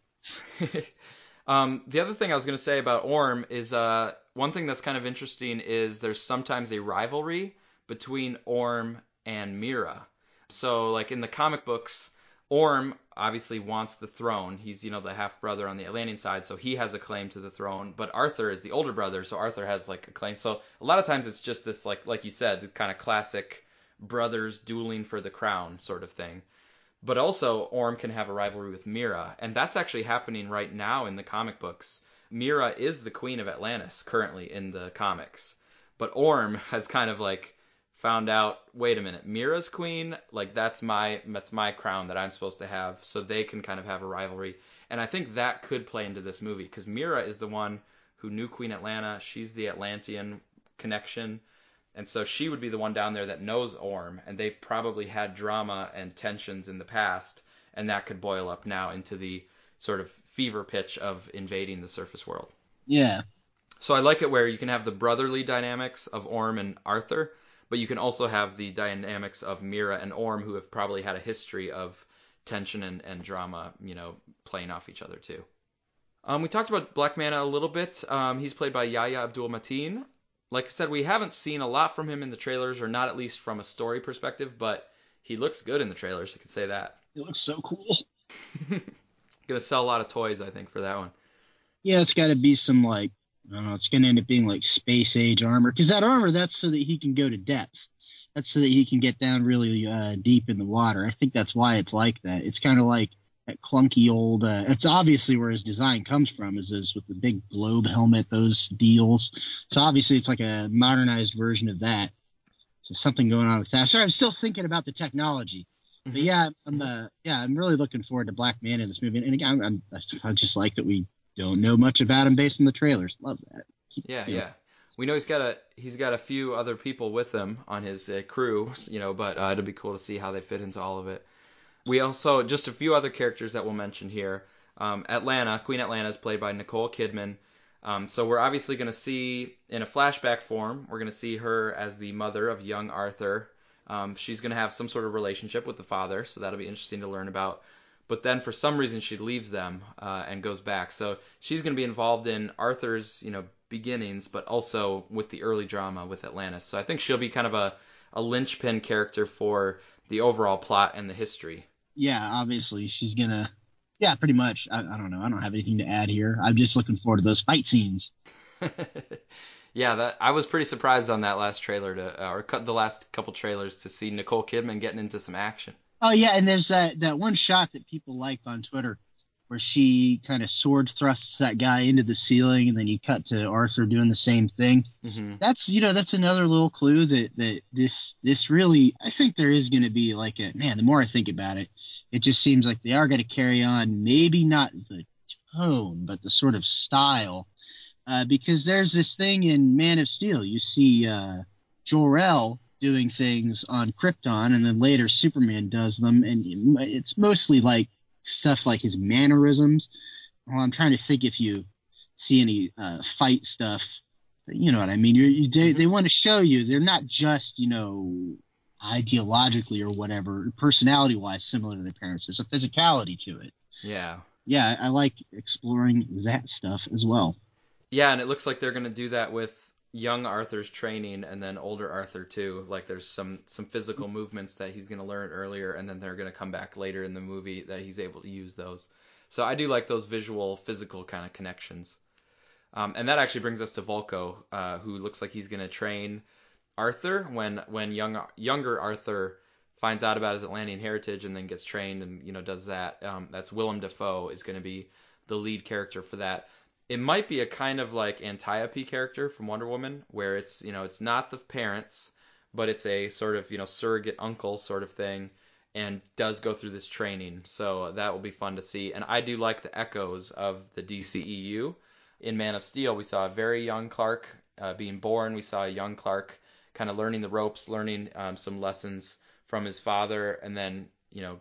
The other thing I was going to say about Orm is one thing that's kind of interesting is there's sometimes a rivalry between Orm and Mira. So, like in the comic books, Orm obviously wants the throne. He's, the half brother on the Atlantean side, so he has a claim to the throne. But Arthur is the older brother, so Arthur has like a claim. So a lot of times it's just this like you said, the kind of classic brothers dueling for the crown sort of thing. But also, Orm can have a rivalry with Mira, and that's actually happening right now in the comic books. Mira is the queen of Atlantis currently in the comics, but Orm has kind of like found out, wait a minute, Mira's queen, like that's my crown that I'm supposed to have, so they can kind of have a rivalry. And I think that could play into this movie because Mira is the one who knew Queen Atlanta. She's the Atlantean connection. And so she would be the one down there that knows Orm, and they've probably had drama and tensions in the past, and that could boil up now into the sort of fever pitch of invading the surface world. Yeah. So I like it where you can have the brotherly dynamics of Orm and Arthur, but you can also have the dynamics of Mira and Orm, who have probably had a history of tension and drama, playing off each other too. We talked about Black Manta a little bit. He's played by Yahya Abdul-Mateen. Like I said, we haven't seen a lot from him in the trailers, or not at least from a story perspective, but he looks good in the trailers, I can say that. It looks so cool. Gonna sell a lot of toys, I think, for that one. Yeah, it's got to be some like, I don't know, it's going to end up being like space age armor. Because that armor, that's so that he can go to depth. That's so that he can get down really deep in the water. I think that's why it's like that. It's kind of like that clunky old, it's obviously where his design comes from, is with the big globe helmet, those deals. So obviously it's like a modernized version of that. So something going on with that. Sorry, I'm still thinking about the technology. But yeah, I'm really looking forward to Black Manta in this movie. And again, I just like that we don't know much about him based on the trailers. Love that. Yeah. We know he's got a few other people with him on his crew, but it'll be cool to see how they fit into all of it. We also, just a few other characters that we'll mention here. Queen Atlanta is played by Nicole Kidman. So we're obviously going to see, in a flashback form, we're going to see her as the mother of young Arthur. She's going to have some sort of relationship with the father, so that'll be interesting to learn about. But then for some reason she leaves them and goes back. So she's going to be involved in Arthur's, beginnings, but also with the early drama with Atlantis. So I think she'll be kind of a linchpin character for the overall plot and the history. Yeah, obviously she's gonna. Yeah, pretty much. I don't know. I don't have anything to add here. I'm just looking forward to those fight scenes. Yeah, I was pretty surprised on that last trailer the last couple trailers to see Nicole Kidman getting into some action. Oh yeah, and there's that one shot that people liked on Twitter where she kind of sword thrusts that guy into the ceiling, and then you cut to Arthur doing the same thing. Mm-hmm. That's another little clue that this really, I think there is going to be like the more I think about it, it just seems like they are going to carry on, maybe not the tone, but the sort of style, because there's this thing in Man of Steel. You see Jor-El doing things on Krypton, and then later Superman does them, and it's mostly like stuff like his mannerisms. Well, I'm trying to think if you see any fight stuff You know what I mean? They want to show you they're not just, ideologically or whatever, personality wise, similar to their parents. There's a physicality to it. Yeah. Yeah, I like exploring that stuff as well. Yeah, and it looks like they're going to do that with young Arthur's training and then older Arthur too. Like there's some physical movements that he's going to learn earlier and then they're going to come back later in the movie that he's able to use those. So I do like those visual, physical kind of connections. And that actually brings us to Volko, who looks like he's going to train Arthur when younger Arthur finds out about his Atlantean heritage and then gets trained and does that. That's Willem Dafoe is going to be the lead character for that. It might be a kind of like Antiope character from Wonder Woman, where it's not the parents, but it's a sort of surrogate uncle sort of thing, and does go through this training. So that will be fun to see. And I do like the echoes of the DCEU. In Man of Steel, we saw a very young Clark being born. We saw a young Clark kind of learning the ropes, learning some lessons from his father, and then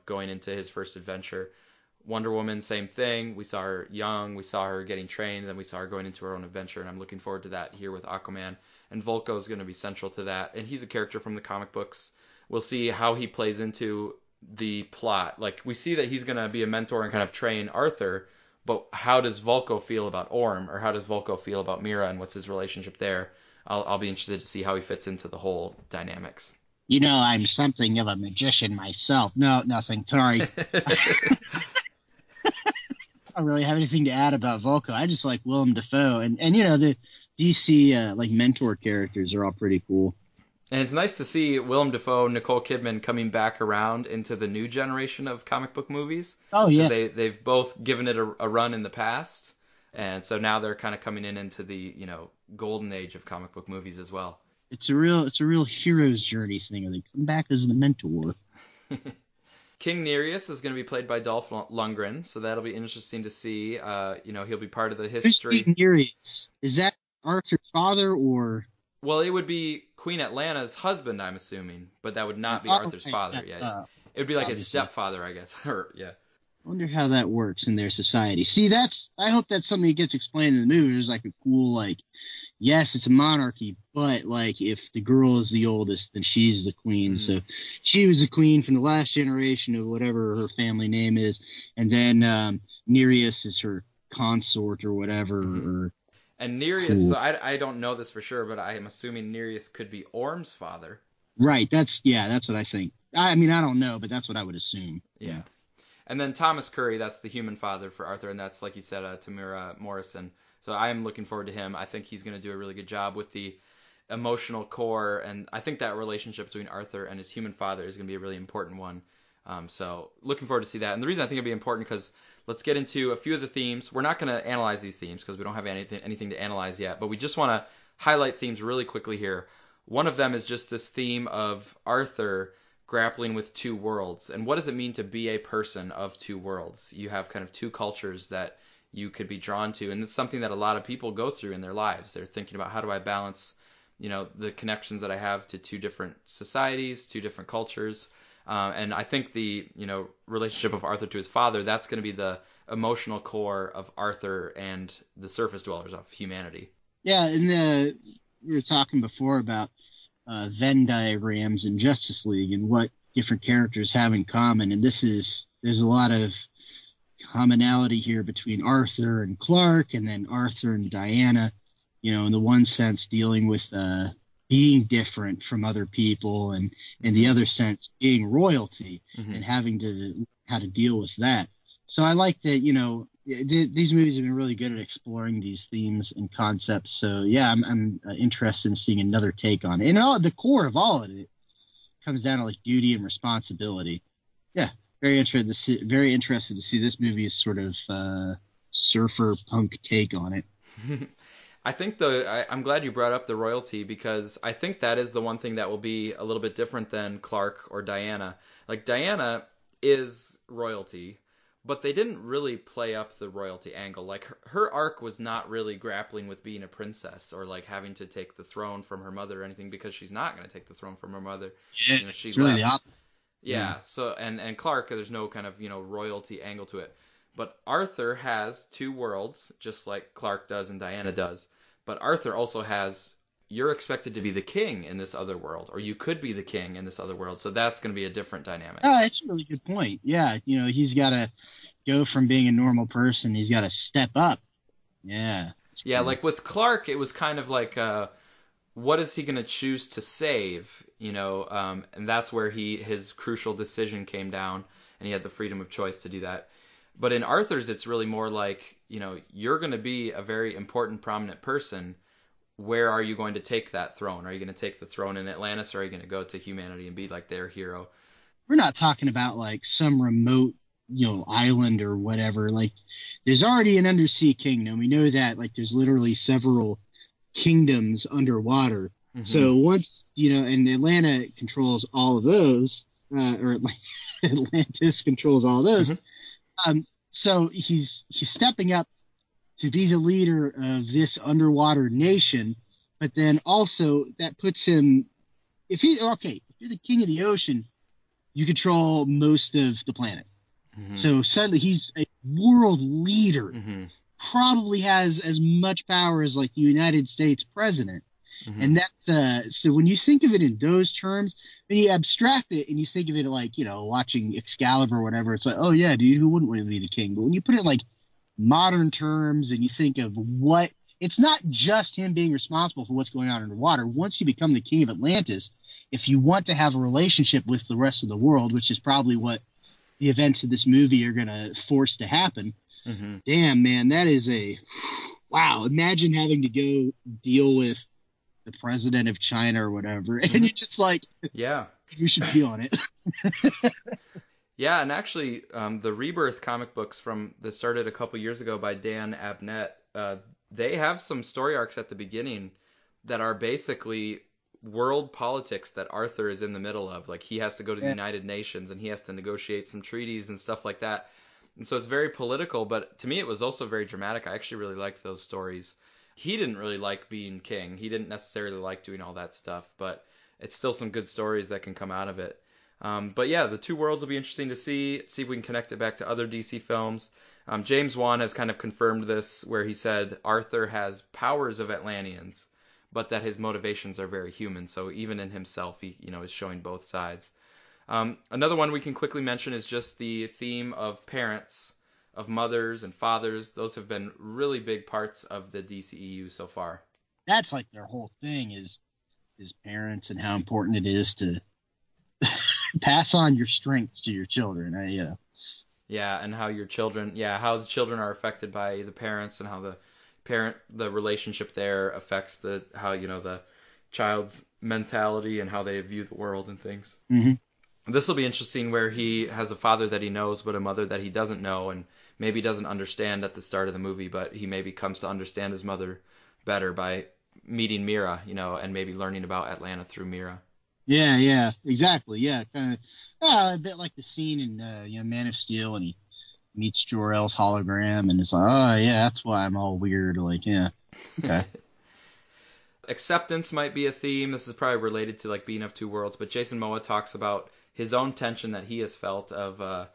going into his first adventure. Wonder Woman, same thing. We saw her young, we saw her getting trained, then we saw her going into her own adventure, and I'm looking forward to that here with Aquaman. And Volko is going to be central to that, and he's a character from the comic books. We'll see how he plays into the plot. Like, we see that he's going to be a mentor and kind of train Arthur, but how does Volko feel about Orm, or how does Volko feel about Mira, and what's his relationship there? I'll be interested to see how he fits into the whole dynamics. I'm something of a magician myself. No, nothing. Sorry. I don't really have anything to add about Volko. I just like Willem Dafoe, and the DC like mentor characters are all pretty cool. And it's nice to see Willem Dafoe, Nicole Kidman coming back around into the new generation of comic book movies. Oh yeah, they've both given it a run in the past, and so now they're kind of coming into the golden age of comic book movies as well. It's a real hero's journey thing. They come back as the mentor. King Nereus is going to be played by Dolph Lundgren, so that'll be interesting to see. He'll be part of the history. Who's King Nereus? Is that Arthur's father or? Well, it would be Queen Atlanna's husband, I'm assuming, but that would not be Arthur's father. Yeah, it would be like his stepfather, I guess. Yeah. I wonder how that works in their society. See, I hope that's something that gets explained in the movie. There's like a cool yes, it's a monarchy, but if the girl is the oldest, then she's the queen. Mm-hmm. So she was the queen from the last generation of whatever her family name is, and then Nereus is her consort or whatever. Mm-hmm. And Nereus, cool. So I don't know this for sure, but I am assuming Nereus could be Orm's father. Right. That's what I think. I mean, I don't know, but that's what I would assume. Yeah. And then Thomas Curry, that's the human father for Arthur, and that's, like you said, Tamira Morrison. So I am looking forward to him. I think he's going to do a really good job with the emotional core, and I think that relationship between Arthur and his human father is going to be a really important one. So looking forward to see that. And the reason I think it'll be important because let's get into a few of the themes. We're not going to analyze these themes because we don't have anything to analyze yet, but we just want to highlight themes really quickly here. One of them is just this theme of Arthur grappling with two worlds. And what does it mean to be a person of two worlds? You have kind of two cultures that you could be drawn to, and it's something that a lot of people go through in their lives. They're thinking about, how do I balance, the connections that I have to two different societies, two different cultures. And I think the, relationship of Arthur to his father, that's going to be the emotional core of Arthur and the surface dwellers of humanity. Yeah, and we were talking before about Venn diagrams in Justice League and what different characters have in common, and there's a lot of commonality here between Arthur and Clark, and then Arthur and Diana, in the one sense dealing with being different from other people, and in the other sense being royalty, mm-hmm. and having how to deal with that. So I like that, these movies have been really good at exploring these themes and concepts. So yeah, I'm interested in seeing another take on it. And the core of all of it comes down to duty and responsibility. Yeah, very interested to see this movie as sort of surfer punk take on it. I think I'm glad you brought up the royalty, because I think that is the one thing that will be a little bit different than Clark or Diana. Like, Diana is royalty, but they didn't really play up the royalty angle. Like, her arc was not really grappling with being a princess or having to take the throne from her mother or anything, because she's not going to take the throne from her mother. Yeah, it's really the opposite. Yeah. So and Clark, there's no kind of royalty angle to it. But Arthur has two worlds, just like Clark does and Diana does. But Arthur also has, you're expected to be the king in this other world, or you could be the king in this other world. So that's going to be a different dynamic. Oh, it's a really good point. Yeah, he's got to go from being a normal person. He's got to step up. Yeah. Yeah, like with Clark, it was kind of like, what is he going to choose to save? And that's where his crucial decision came down, and he had the freedom of choice to do that. But in Arthur's, it's really more like, you're going to be a very important, prominent person. Where are you going to take that throne? Are you going to take the throne in Atlantis, or are you going to go to humanity and be like their hero? We're not talking about like some remote, island or whatever. Like, there's already an undersea kingdom. We know that. Like, there's literally several kingdoms underwater. Mm-hmm. So once, and Atlanta controls all of those, or Atlantis controls all of those. Mm-hmm. So he's stepping up to be the leader of this underwater nation, but then also that puts him, if you're the king of the ocean, you control most of the planet. Mm-hmm. So suddenly he's a world leader, mm-hmm. probably has as much power as like the United States president. Mm-hmm. And that's, so when you think of it in those terms, when you abstract it and you think of it like, watching Excalibur or whatever, it's like, oh yeah, dude, who wouldn't want to be the king? But when you put it like modern terms and you think of what, it's not just him being responsible for what's going on underwater. Once you become the king of Atlantis, if you want to have a relationship with the rest of the world, which is probably what the events of this movie are going to force to happen, mm-hmm. damn, man, that is wow. Imagine having to go deal with the president of China or whatever, and you're just like, yeah, you should be on it. Yeah, and actually, the Rebirth comic books that started a couple years ago by Dan Abnett, they have some story arcs at the beginning that are basically world politics that Arthur is in the middle of. Like, he has to go to the United Nations, and he has to negotiate some treaties and stuff like that. And so it's very political, but to me it was also very dramatic. I actually really liked those stories. He didn't really like being king. He didn't necessarily like doing all that stuff, but it's still some good stories that can come out of it. But yeah, the two worlds will be interesting to see if we can connect it back to other DC films. James Wan has kind of confirmed this, where he said Arthur has powers of Atlanteans, but that his motivations are very human. So even in himself, he is showing both sides. Another one we can quickly mention is just the theme of parents, of mothers and fathers. Those have been really big parts of the DCEU so far. That's like their whole thing is parents, and how important it is to pass on your strengths to your children. Yeah, and how the children are affected by the parents, and how the relationship there affects the child's mentality and how they view the world and things. Mm-hmm. This will be interesting, where he has a father that he knows, but a mother that he doesn't know, and maybe doesn't understand at the start of the movie, but he maybe comes to understand his mother better by meeting Mira, and maybe learning about Atlanta through Mira. Yeah, exactly. Yeah, kind of a bit like the scene in Man of Steel, and he meets Jor-El's hologram, and it's like, oh yeah, that's why I'm all weird. Like, yeah, okay. Acceptance might be a theme. This is probably related to like being of two worlds, but Jason Momoa talks about his own tension that he has felt of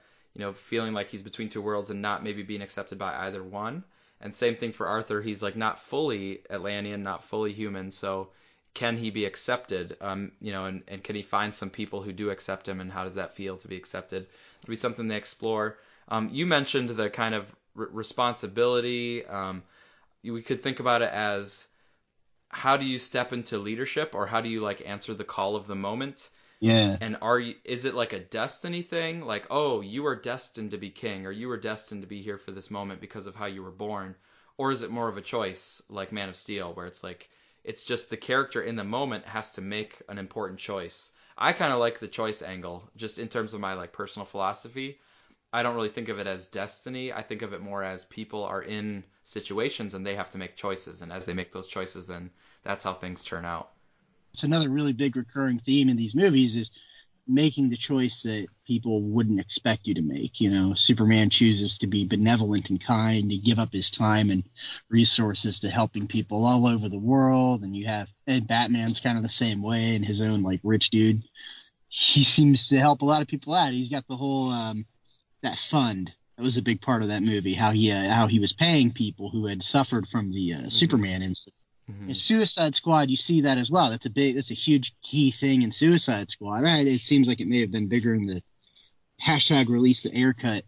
feeling like he's between two worlds and not maybe being accepted by either one. And same thing for Arthur. He's like not fully Atlantean, not fully human. So can he be accepted? And can he find some people who do accept him, and how does that feel to be accepted? It'll be something they explore. You mentioned the kind of responsibility. We could think about it as, how do you step into leadership, or how do you like answer the call of the moment? Yeah. And is it like a destiny thing? Like, oh, you are destined to be king, or you are destined to be here for this moment because of how you were born? Or is it more of a choice, like Man of Steel, where it's like, it's just the character in the moment has to make an important choice? I kind of like the choice angle, just in terms of my like personal philosophy. I don't really think of it as destiny. I think of it more as people are in situations and they have to make choices. And as they make those choices, then that's how things turn out. It's another really big recurring theme in these movies, is making the choice that people wouldn't expect you to make. Superman chooses to be benevolent and kind, to give up his time and resources to helping people all over the world. And Batman's kind of the same way, and his own like rich dude. He seems to help a lot of people out. He's got the whole that fund. That was a big part of that movie. How he was paying people who had suffered from the Superman incident. In Hmm. Suicide Squad, you see that as well. That's a huge key thing in Suicide Squad. Right? It seems like it may have been bigger in the hashtag release the air cut,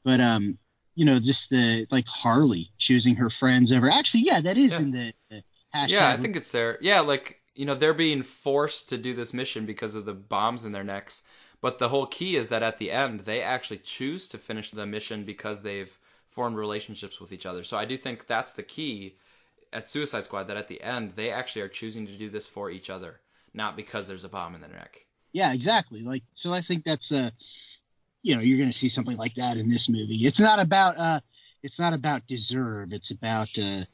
but just the like Harley choosing her friends over. Actually, yeah, that is Yeah. in the Yeah, I hashtag. think it's there. Yeah, like, they're being forced to do this mission because of the bombs in their necks. But the whole key is that at the end, they actually choose to finish the mission because they've formed relationships with each other. So I do think that's the key at Suicide Squad, that at the end, they actually are choosing to do this for each other, not because there's a bomb in their neck. Yeah, exactly. Like, so I think that's you're going to see something like that in this movie. It's not about deserve. It's about I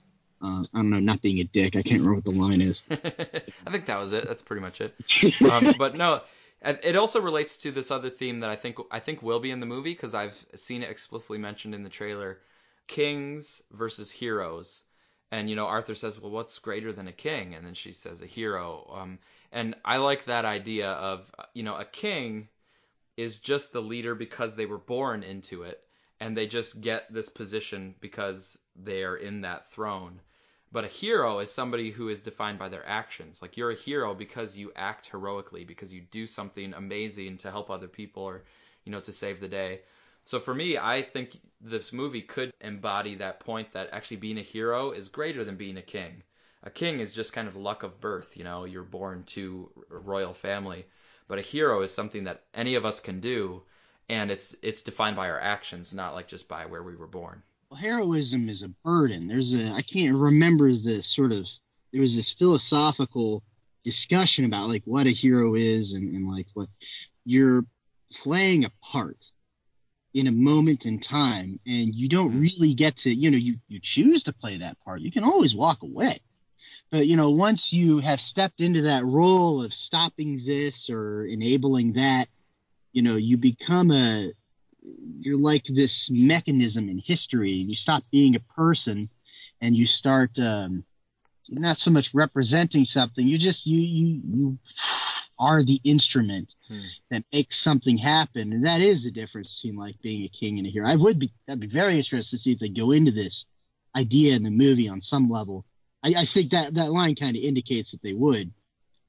don't know, not being a dick. I can't remember what the line is. I think that was it. That's pretty much it. But no, it also relates to this other theme that I think will be in the movie because I've seen it explicitly mentioned in the trailer: kings versus heroes. And Arthur says, "Well, what's greater than a king?" And then she says, "A hero." And I like that idea of a king is just the leader because they were born into it, and they just get this position because they are in that throne. But a hero is somebody who is defined by their actions. Like, you're a hero because you act heroically, because you do something amazing to help other people, or to save the day. So for me, I think this movie could embody that point, that actually being a hero is greater than being a king. A king is just kind of luck of birth, you're born to a royal family. But a hero is something that any of us can do, and it's defined by our actions, not like just by where we were born. Well, heroism is a burden. I can't remember there was this philosophical discussion about like what a hero is and like what you're playing a part in a moment in time, and you don't Hmm. really get to, you choose to play that part. You can always walk away. But once you have stepped into that role of stopping this or enabling that, you become you're like this mechanism in history. You stop being a person and you start not so much representing something. You are the instrument Hmm. that makes something happen, and that is the difference between like being a king and a hero. I'd be very interested to see if they go into this idea in the movie on some level. I think that line kind of indicates that they would.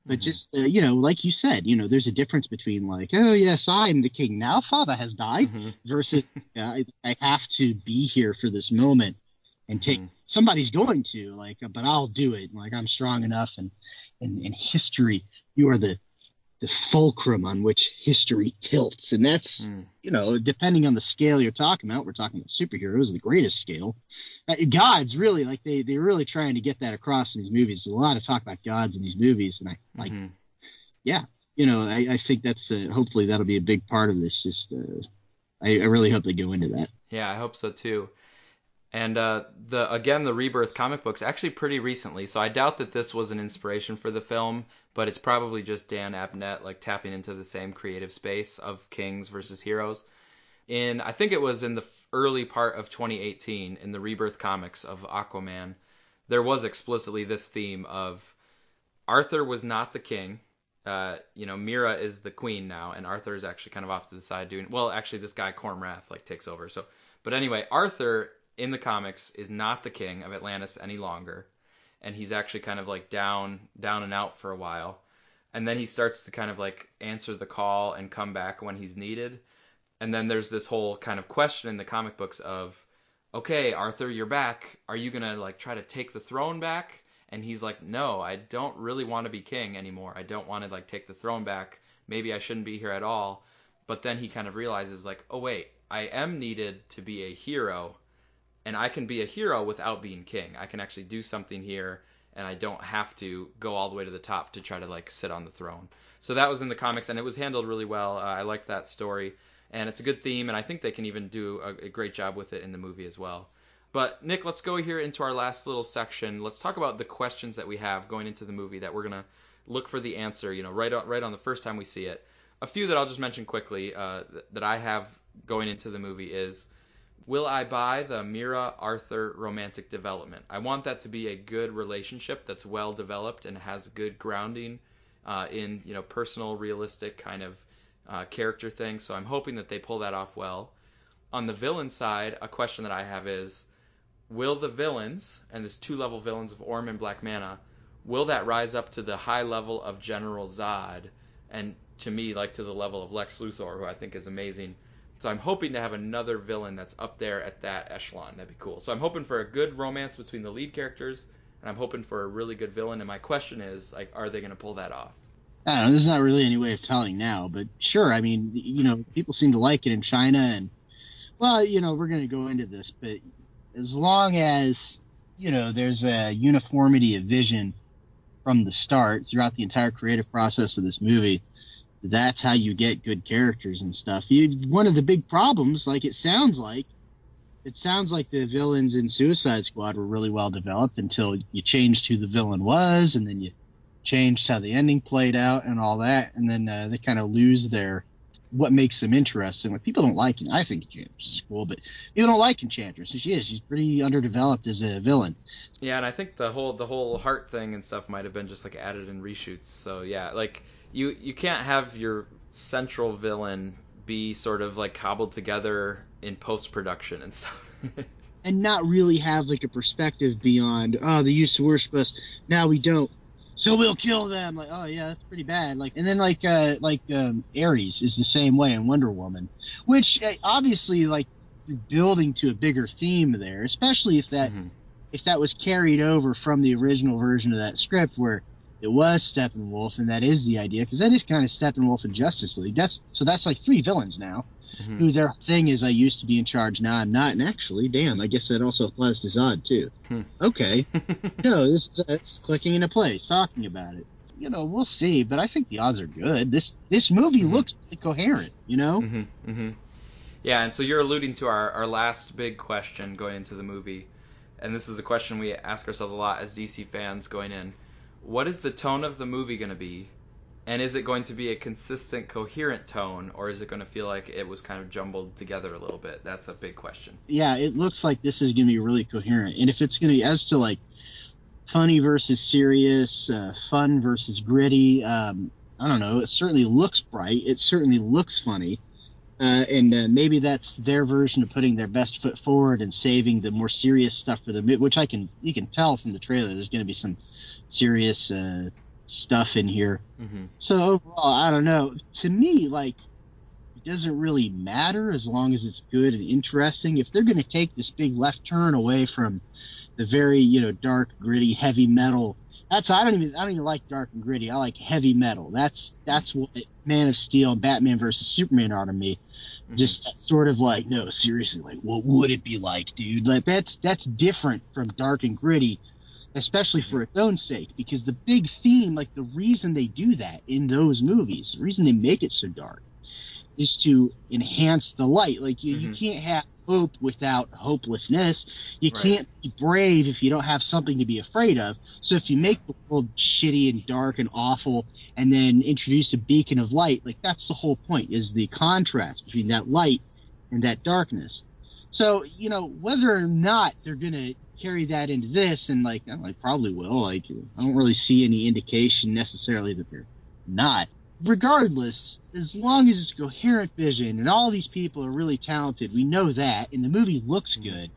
But Hmm. just like you said, there's a difference between like, oh yes, I am the king now. Father has died, Hmm. versus I have to be here for this moment and take. Hmm. Somebody's going to like, but I'll do it. Like I'm strong enough, and in history, you are the fulcrum on which history tilts, and that's Hmm. depending on the scale you're talking about. We're talking about superheroes, the greatest scale. Gods really like they're really trying to get that across in these movies. There's a lot of talk about gods in these movies, and I like, Hmm. yeah, I think that's hopefully that'll be a big part of this. Just I really hope they go into that. Yeah, I hope so too. And the Rebirth comic book's actually pretty recently, so I doubt that this was an inspiration for the film, but it's probably just Dan Abnett like tapping into the same creative space of kings versus heroes. I think it was in the early part of 2018 in the Rebirth comics of Aquaman, there was explicitly this theme of Arthur was not the king. Mira is the queen now, and Arthur is actually kind of off to the side doing. Well, actually, this guy Cormrath like takes over. So, but anyway, Arthur in the comics is not the king of Atlantis any longer, and he's actually kind of like down and out for a while, and then he starts to kind of like answer the call and come back when he's needed. And then there's this whole kind of question in the comic books of, okay, Arthur, you're back. Are you gonna like try to take the throne back? And he's like, no, I don't really want to be king anymore. I don't want to like take the throne back. Maybe I shouldn't be here at all. But then he kind of realizes like, oh wait, I am needed to be a hero, and I can be a hero without being king. I can actually do something here, and I don't have to go all the way to the top to try to like sit on the throne. So that was in the comics, and it was handled really well. I liked that story, and it's a good theme, and I think they can even do a great job with it in the movie as well. But Nick, let's go here into our last little section. Let's talk about the questions that we have going into the movie that we're gonna look for the answer. Right on the first time we see it. A few that I'll just mention quickly that I have going into the movie is: will I buy the Mira Arthur romantic development? I want that to be a good relationship that's well developed and has good grounding in personal, realistic kind of character things. So I'm hoping that they pull that off well. On the villain side, a question that I have is: will the villains, and there's 2-level villains of Orm and Black Mana, will that rise up to the high level of General Zod, and to me, like to the level of Lex Luthor, who I think is amazing. So I'm hoping to have another villain that's up there at that echelon. That'd be cool. So I'm hoping for a good romance between the lead characters, and I'm hoping for a really good villain. And my question is, like, are they going to pull that off? I don't know, there's not really any way of telling now, but sure, I mean, people seem to like it in China, and, well, we're going to go into this, but as long as, there's a uniformity of vision from the start throughout the entire creative process of this movie, that's how you get good characters and stuff. One of the big problems, like it sounds like the villains in Suicide Squad were really well developed until you changed who the villain was, and then you changed how the ending played out and all that, and then they kind of lose what makes them interesting. Like, people don't like, I think Enchantress is cool, but people don't like Enchantress. She's pretty underdeveloped as a villain. Yeah, and I think the whole heart thing and stuff might have been just like added in reshoots. So yeah, like you can't have your central villain be sort of like cobbled together in post-production and stuff. And not really have like a perspective beyond, they used to worship us, now we don't, so we'll kill them. Like, oh yeah, that's pretty bad. Like, and then Ares is the same way in Wonder Woman, which obviously, like, you're building to a bigger theme there, especially if that was carried over from the original version of that script where it was Steppenwolf, and that is the idea, because that is kind of Steppenwolf in Justice League. That's like 3 villains now, who their thing is, I used to be in charge, now I'm not. And actually, damn, I guess that also applies to Zod too. Okay. It's clicking into place, talking about it. We'll see, but I think the odds are good. This movie looks coherent, Yeah, and so you're alluding to our last big question going into the movie, and this is a question we ask ourselves a lot as DC fans going in. What is the tone of the movie going to be? And is it going to be a consistent, coherent tone, or is it going to feel like it was kind of jumbled together a little bit? That's a big question. Yeah, it looks like this is going to be really coherent. And if it's going to be, as to like funny versus serious, fun versus gritty, I don't know. It certainly looks bright. It certainly looks funny. And maybe that's their version of putting their best foot forward and saving the more serious stuff for the movie, which you can tell from the trailer. There's going to be some serious stuff in here. So overall, I don't know. To me, like, it doesn't really matter as long as it's good and interesting. If they're going to take this big left turn away from the very, dark, gritty, heavy metal. I don't even like dark and gritty. I like heavy metal. That's what Man of Steel and Batman versus Superman are to me. Just that sort of like, no, seriously, like, what would it be like, dude? Like, that's different from dark and gritty, especially for its own sake, because the big theme, like the reason they do that in those movies, the reason they make it so dark, is to enhance the light. Like, you can't have hope without hopelessness. You can't be brave if you don't have something to be afraid of. So if you make the world shitty and dark and awful and then introduce a beacon of light, like, that's the whole point, is the contrast between that light and that darkness. So, whether or not they're going to carry that into this, and like, I probably will, like, I don't really see any indication necessarily that they're not. Regardless, as long as it's coherent vision and all these people are really talented, we know that, and the movie looks good,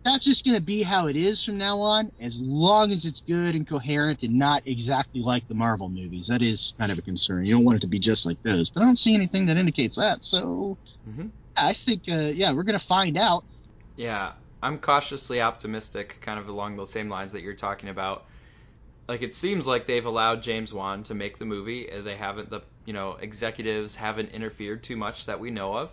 that's just going to be how it is from now on, as long as it's good and coherent and not exactly like the Marvel movies. That is kind of a concern. You don't want it to be just like those, but I don't see anything that indicates that, so I think, we're going to find out. Yeah, I'm cautiously optimistic, kind of along the same lines that you're talking about. Like, it seems like they've allowed James Wan to make the movie. They haven't, executives haven't interfered too much that we know of.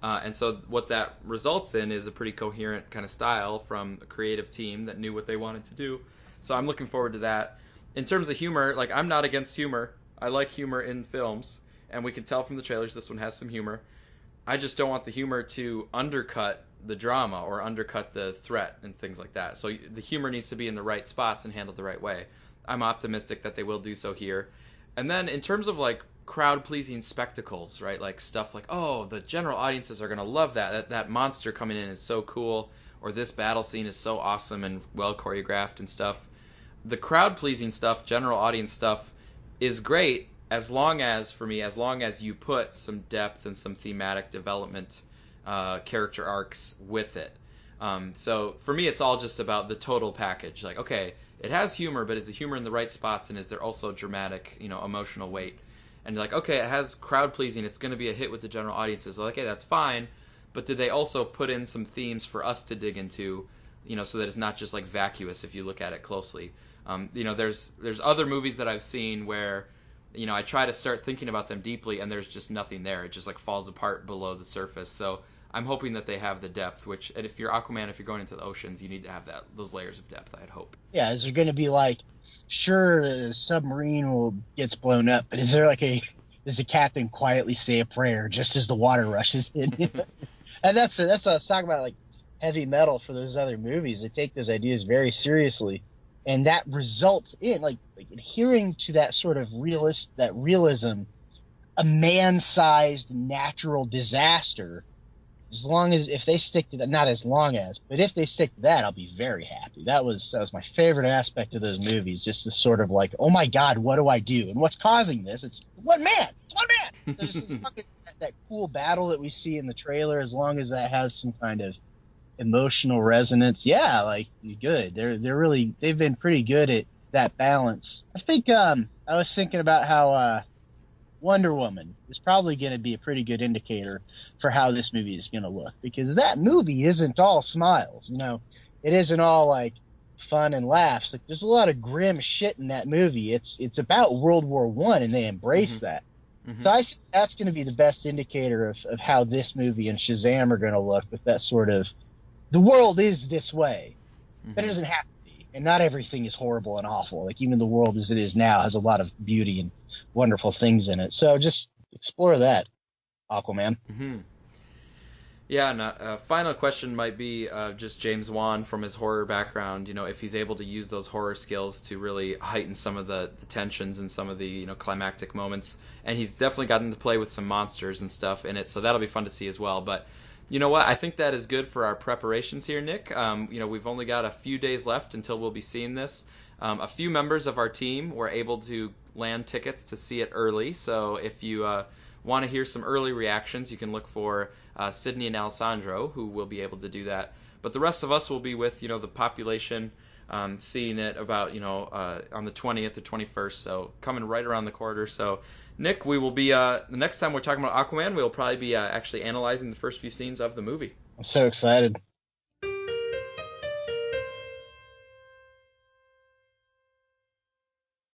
And so what that results in is a pretty coherent kind of style from a creative team that knew what they wanted to do. So I'm looking forward to that. In terms of humor, like, I'm not against humor. I like humor in films, and we can tell from the trailers this one has some humor. I just don't want the humor to undercut the drama or undercut the threat and things like that. So the humor needs to be in the right spots and handled the right way. I'm optimistic that they will do so here. And then in terms of like crowd-pleasing spectacles, right? Like stuff like, oh, the general audiences are going to love that. That monster coming in is so cool, or this battle scene is so awesome and well choreographed and stuff. The crowd-pleasing stuff, general audience stuff, is great as long as you put some depth and some thematic development, character arcs with it. So for me, it's all just about the total package. Like, okay, it has humor, but is the humor in the right spots, and is there also dramatic, emotional weight? And you're like, okay, it has crowd pleasing, it's going to be a hit with the general audiences. So, okay, that's fine, but did they also put in some themes for us to dig into, so that it's not just like vacuous if you look at it closely. There's other movies that I've seen where, I try to start thinking about them deeply, and there's just nothing there. It just like falls apart below the surface. So I'm hoping that they have the depth. And if you're Aquaman, if you're going into the oceans, you need to have those layers of depth. I'd hope. Yeah, is there going to be like, sure, the submarine gets blown up, but does the captain quietly say a prayer just as the water rushes in? And that's what I was talking about, like heavy metal for those other movies. They take those ideas very seriously, and that results in like adhering to that sort of realism, a man-sized natural disaster. As long as if they stick to that, not as long as, but if they stick to that, I'll be very happy. That was my favorite aspect of those movies. Just this sort of like, oh my God, what do I do? And what's causing this? It's one man. It's one man. There's that cool battle that we see in the trailer. As long as that has some kind of emotional resonance, yeah, like good. They've been pretty good at that balance. I think I was thinking about how Wonder Woman is probably going to be a pretty good indicator for how this movie is going to look, because that movie isn't all smiles. It isn't all like fun and laughs. Like there's a lot of grim shit in that movie. It's about World War I, and they embrace that. Mm-hmm. So I think that's going to be the best indicator of how this movie and Shazam are going to look, with that sort of, the world is this way, but it doesn't have to be. And not everything is horrible and awful. Like even the world as it is now has a lot of beauty and wonderful things in it. So just explore that, Aquaman. Mm-hmm. Yeah, and final question might be just James Wan, from his horror background, if he's able to use those horror skills to really heighten some of the tensions and some of the, climactic moments. And he's definitely gotten to play with some monsters and stuff in it, so that'll be fun to see as well. But you know what? I think that is good for our preparations here, Nick. We've only got a few days left until we'll be seeing this. A few members of our team were able to land tickets to see it early, so if you want to hear some early reactions, you can look for Sydney and Alessandro, who will be able to do that. But the rest of us will be with, the population, seeing it about, on the 20th or 21st, so coming right around the corner. So, Nick, we will be, the next time we're talking about Aquaman, we'll probably be actually analyzing the first few scenes of the movie. I'm so excited.